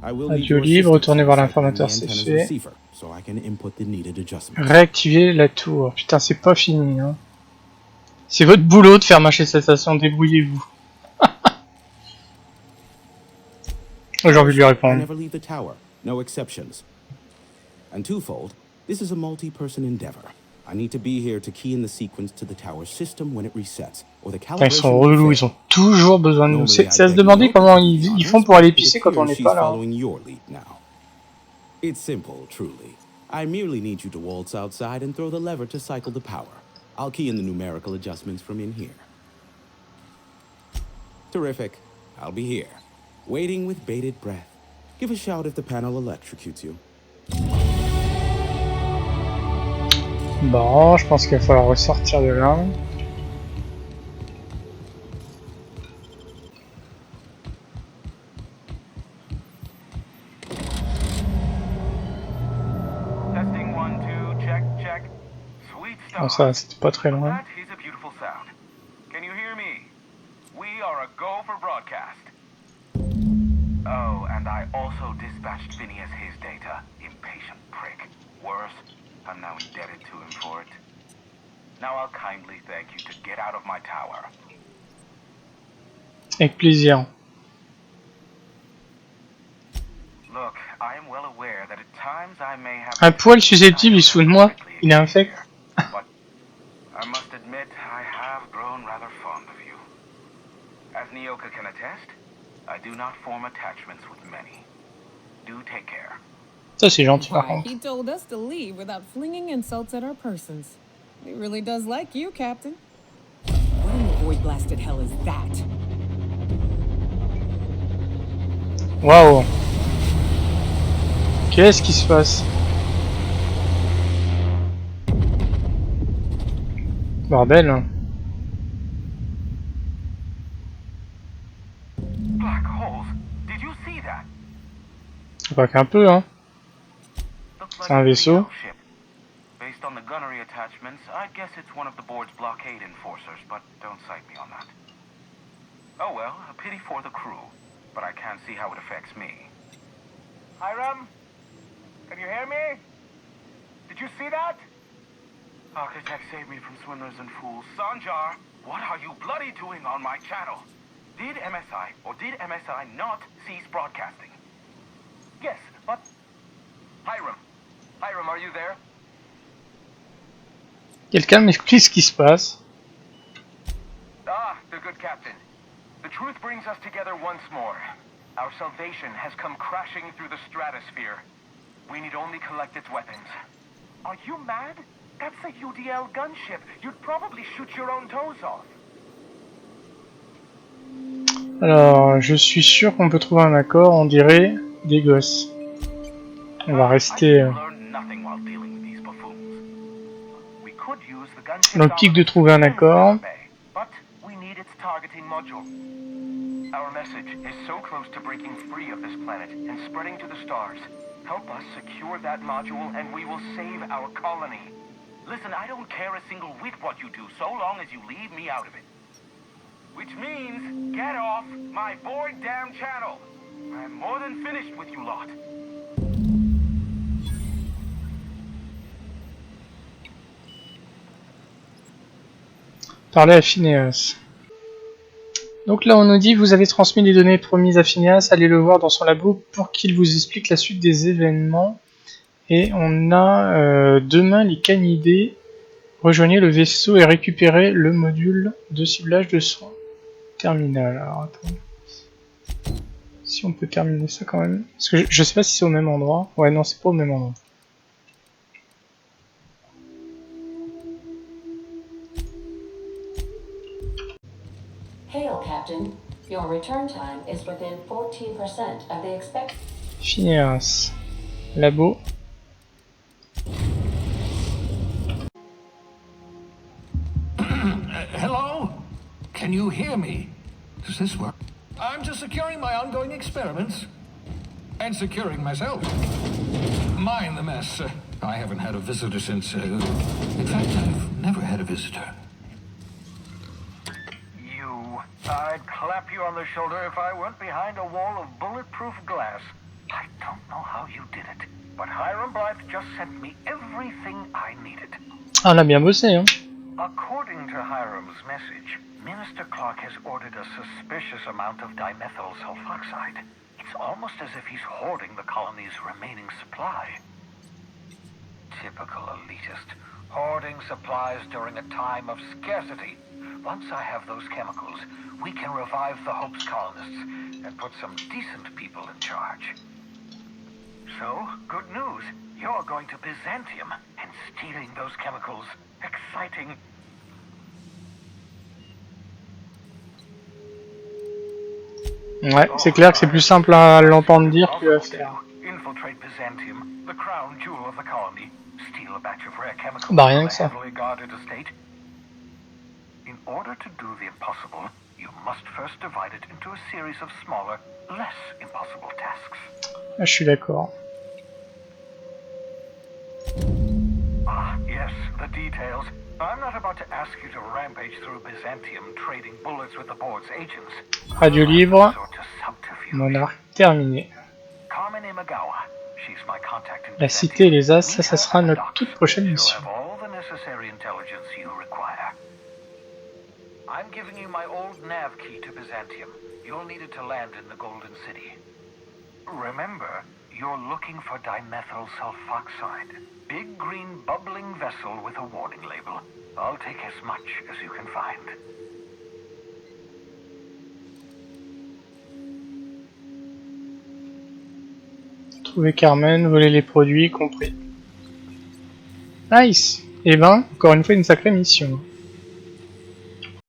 I will need Radio your libre, assistance retournez in voir setting the l'informateur, c'est antenna's fait. receiver, so I can input the needed adjustments. Réactiver la tour. Putain, c'est pas fini. Hein. C'est votre boulot de faire marcher cette station, débrouillez-vous. J'ai envie de lui I répondre. never leave the tower, no exceptions. And twofold, this is a multi-person endeavor. I need to be here to key in the sequence to the tower system when it resets, or the Putain, ils sont calibration will relous, fail. ils ont toujours besoin de nous. Normally, C'est à I se beg demander Nyoka comment to be ils honest, font pour aller but it pisser quand on appears n'est she's pas là. following your lead now. It's simple, truly. I merely need you to waltz outside and throw the lever to cycle the power. I'll key in the numerical adjustments from in here. Terrific. I'll be here, waiting with bated breath. Give a shout if the panel electrocutes you. Bon, je pense qu'il va falloir ressortir de là. Testing 1, 2, check. Sweet stuff. Bon, ça, c'était pas très loin. That is a beautiful sound. Can you hear me? We are a go for broadcast. Oh, and I also dispatched Phineas his data. Impatient prick. Worse, I'm now indebted to him for it. Now I'll kindly thank you to get out of my tower. Avec plaisir. Look, I am well aware that at times I may have Un poil susceptible, il se fout de moi. Il est infect. but I must admit I have grown rather fond of you. As Nyoka can attest, I do not form attachments with many. Do take care. Ça, c'est gentil par Why, contre. he told us to leave without flinging insults at our persons. He really does like you, Captain. What in the void-blasted hell is that? Waouh. Qu'est-ce qui se passe? Bordel. Black holes. Did you see that? Pas qu'un peu, hein. Looks C'est un vaisseau. ship. Based on the gunnery attachments, I'd guess it's one of the board's blockade enforcers, but don't cite me on that. Oh well, a pity for the crew, but I can't see how it affects me. Hiram? Can you hear me? Did you see that? Architect saved me from swindlers and fools. Sanjar, what are you bloody doing on my channel? Did MSI or did MSI not cease broadcasting? Yes, but... Hiram, are you there? Quelqu'un m'explique ce qui se passe. Ah, the good captain. The truth brings us together once more. Our salvation has come crashing through the stratosphere. We need only collect its weapons. Are you mad? That's a UDL gunship. You'd probably shoot your own toes off. Alors, je suis sûr qu'on peut trouver un accord, on dirait des gosses. On va rester dans l'optique de trouver un accord. But we need its targeting module. Our message is so close to breaking free of this planet and spreading to the stars. Help us secure that module and we will save our colony. Listen, I don't care a single whit what you do, so long as you leave me out of it. Which means, get off my void damn channel. I'm more than finished with you lot. Parler à Phineas. Donc là on nous dit vous avez transmis les données promises à Phineas, allez le voir dans son labo pour qu'il vous explique la suite des événements. Et on a demain les canidés Rejoignez le vaisseau et récupérez le module de ciblage de son terminal. Alors attends. Si on peut terminer ça quand même. Parce que je sais pas si c'est au même endroit. Ouais, non, c'est pas au même endroit. Hail, Captain. Your return time is within 14% of the expected. Phineas. Labo. Hello? Can you hear me? Does this work? I'm just securing my ongoing experiments. And securing myself. Mind the mess. I haven't had a visitor since... in fact, I've never had a visitor. I'd clap you on the shoulder if I weren't behind a wall of bulletproof glass. I don't know how you did it, but Hiram Blythe just sent me everything I needed. Ah, on a bien bossé, hein. According to Hiram's message, Minister Clark has ordered a suspicious amount of dimethyl sulfoxide. It's almost as if he's hoarding the colony's remaining supply. Typical elitist, hoarding supplies during a time of scarcity. Once I have those chemicals, we can revive the Hope's colonists and put some decent people in charge. So, good news. You're going to Byzantium and stealing those chemicals. Exciting. Ouais, c'est clair que c'est plus simple à l'entendre dire que à faire. Infiltrate Byzantium, the crown jewel of the colony. Steal a batch of rare chemicals Bah rien que ça. from a heavily guarded estate. In order to do the impossible, you must first divide it into a series of smaller, less impossible tasks. Ah, je suis d'accord. Ah, yes, the details. I'm not about to ask you to rampage through Byzantium trading bullets with the board's agents. Radio Libre Monarque terminé. Carmen Imagawa. She's my contact in La cité et les as, ça sera notre toute prochaine You'll mission. have all the necessary intelligence you require. I'm giving you my old nav key to Byzantium. You'll need it to land in the Golden City. Remember, you're looking for dimethyl sulfoxide. Big green bubbling vessel with a warning label. I'll take as much as you can find. Trouver Carmen, voler les produits, compris. Nice. Et ben, encore une fois une sacrée mission.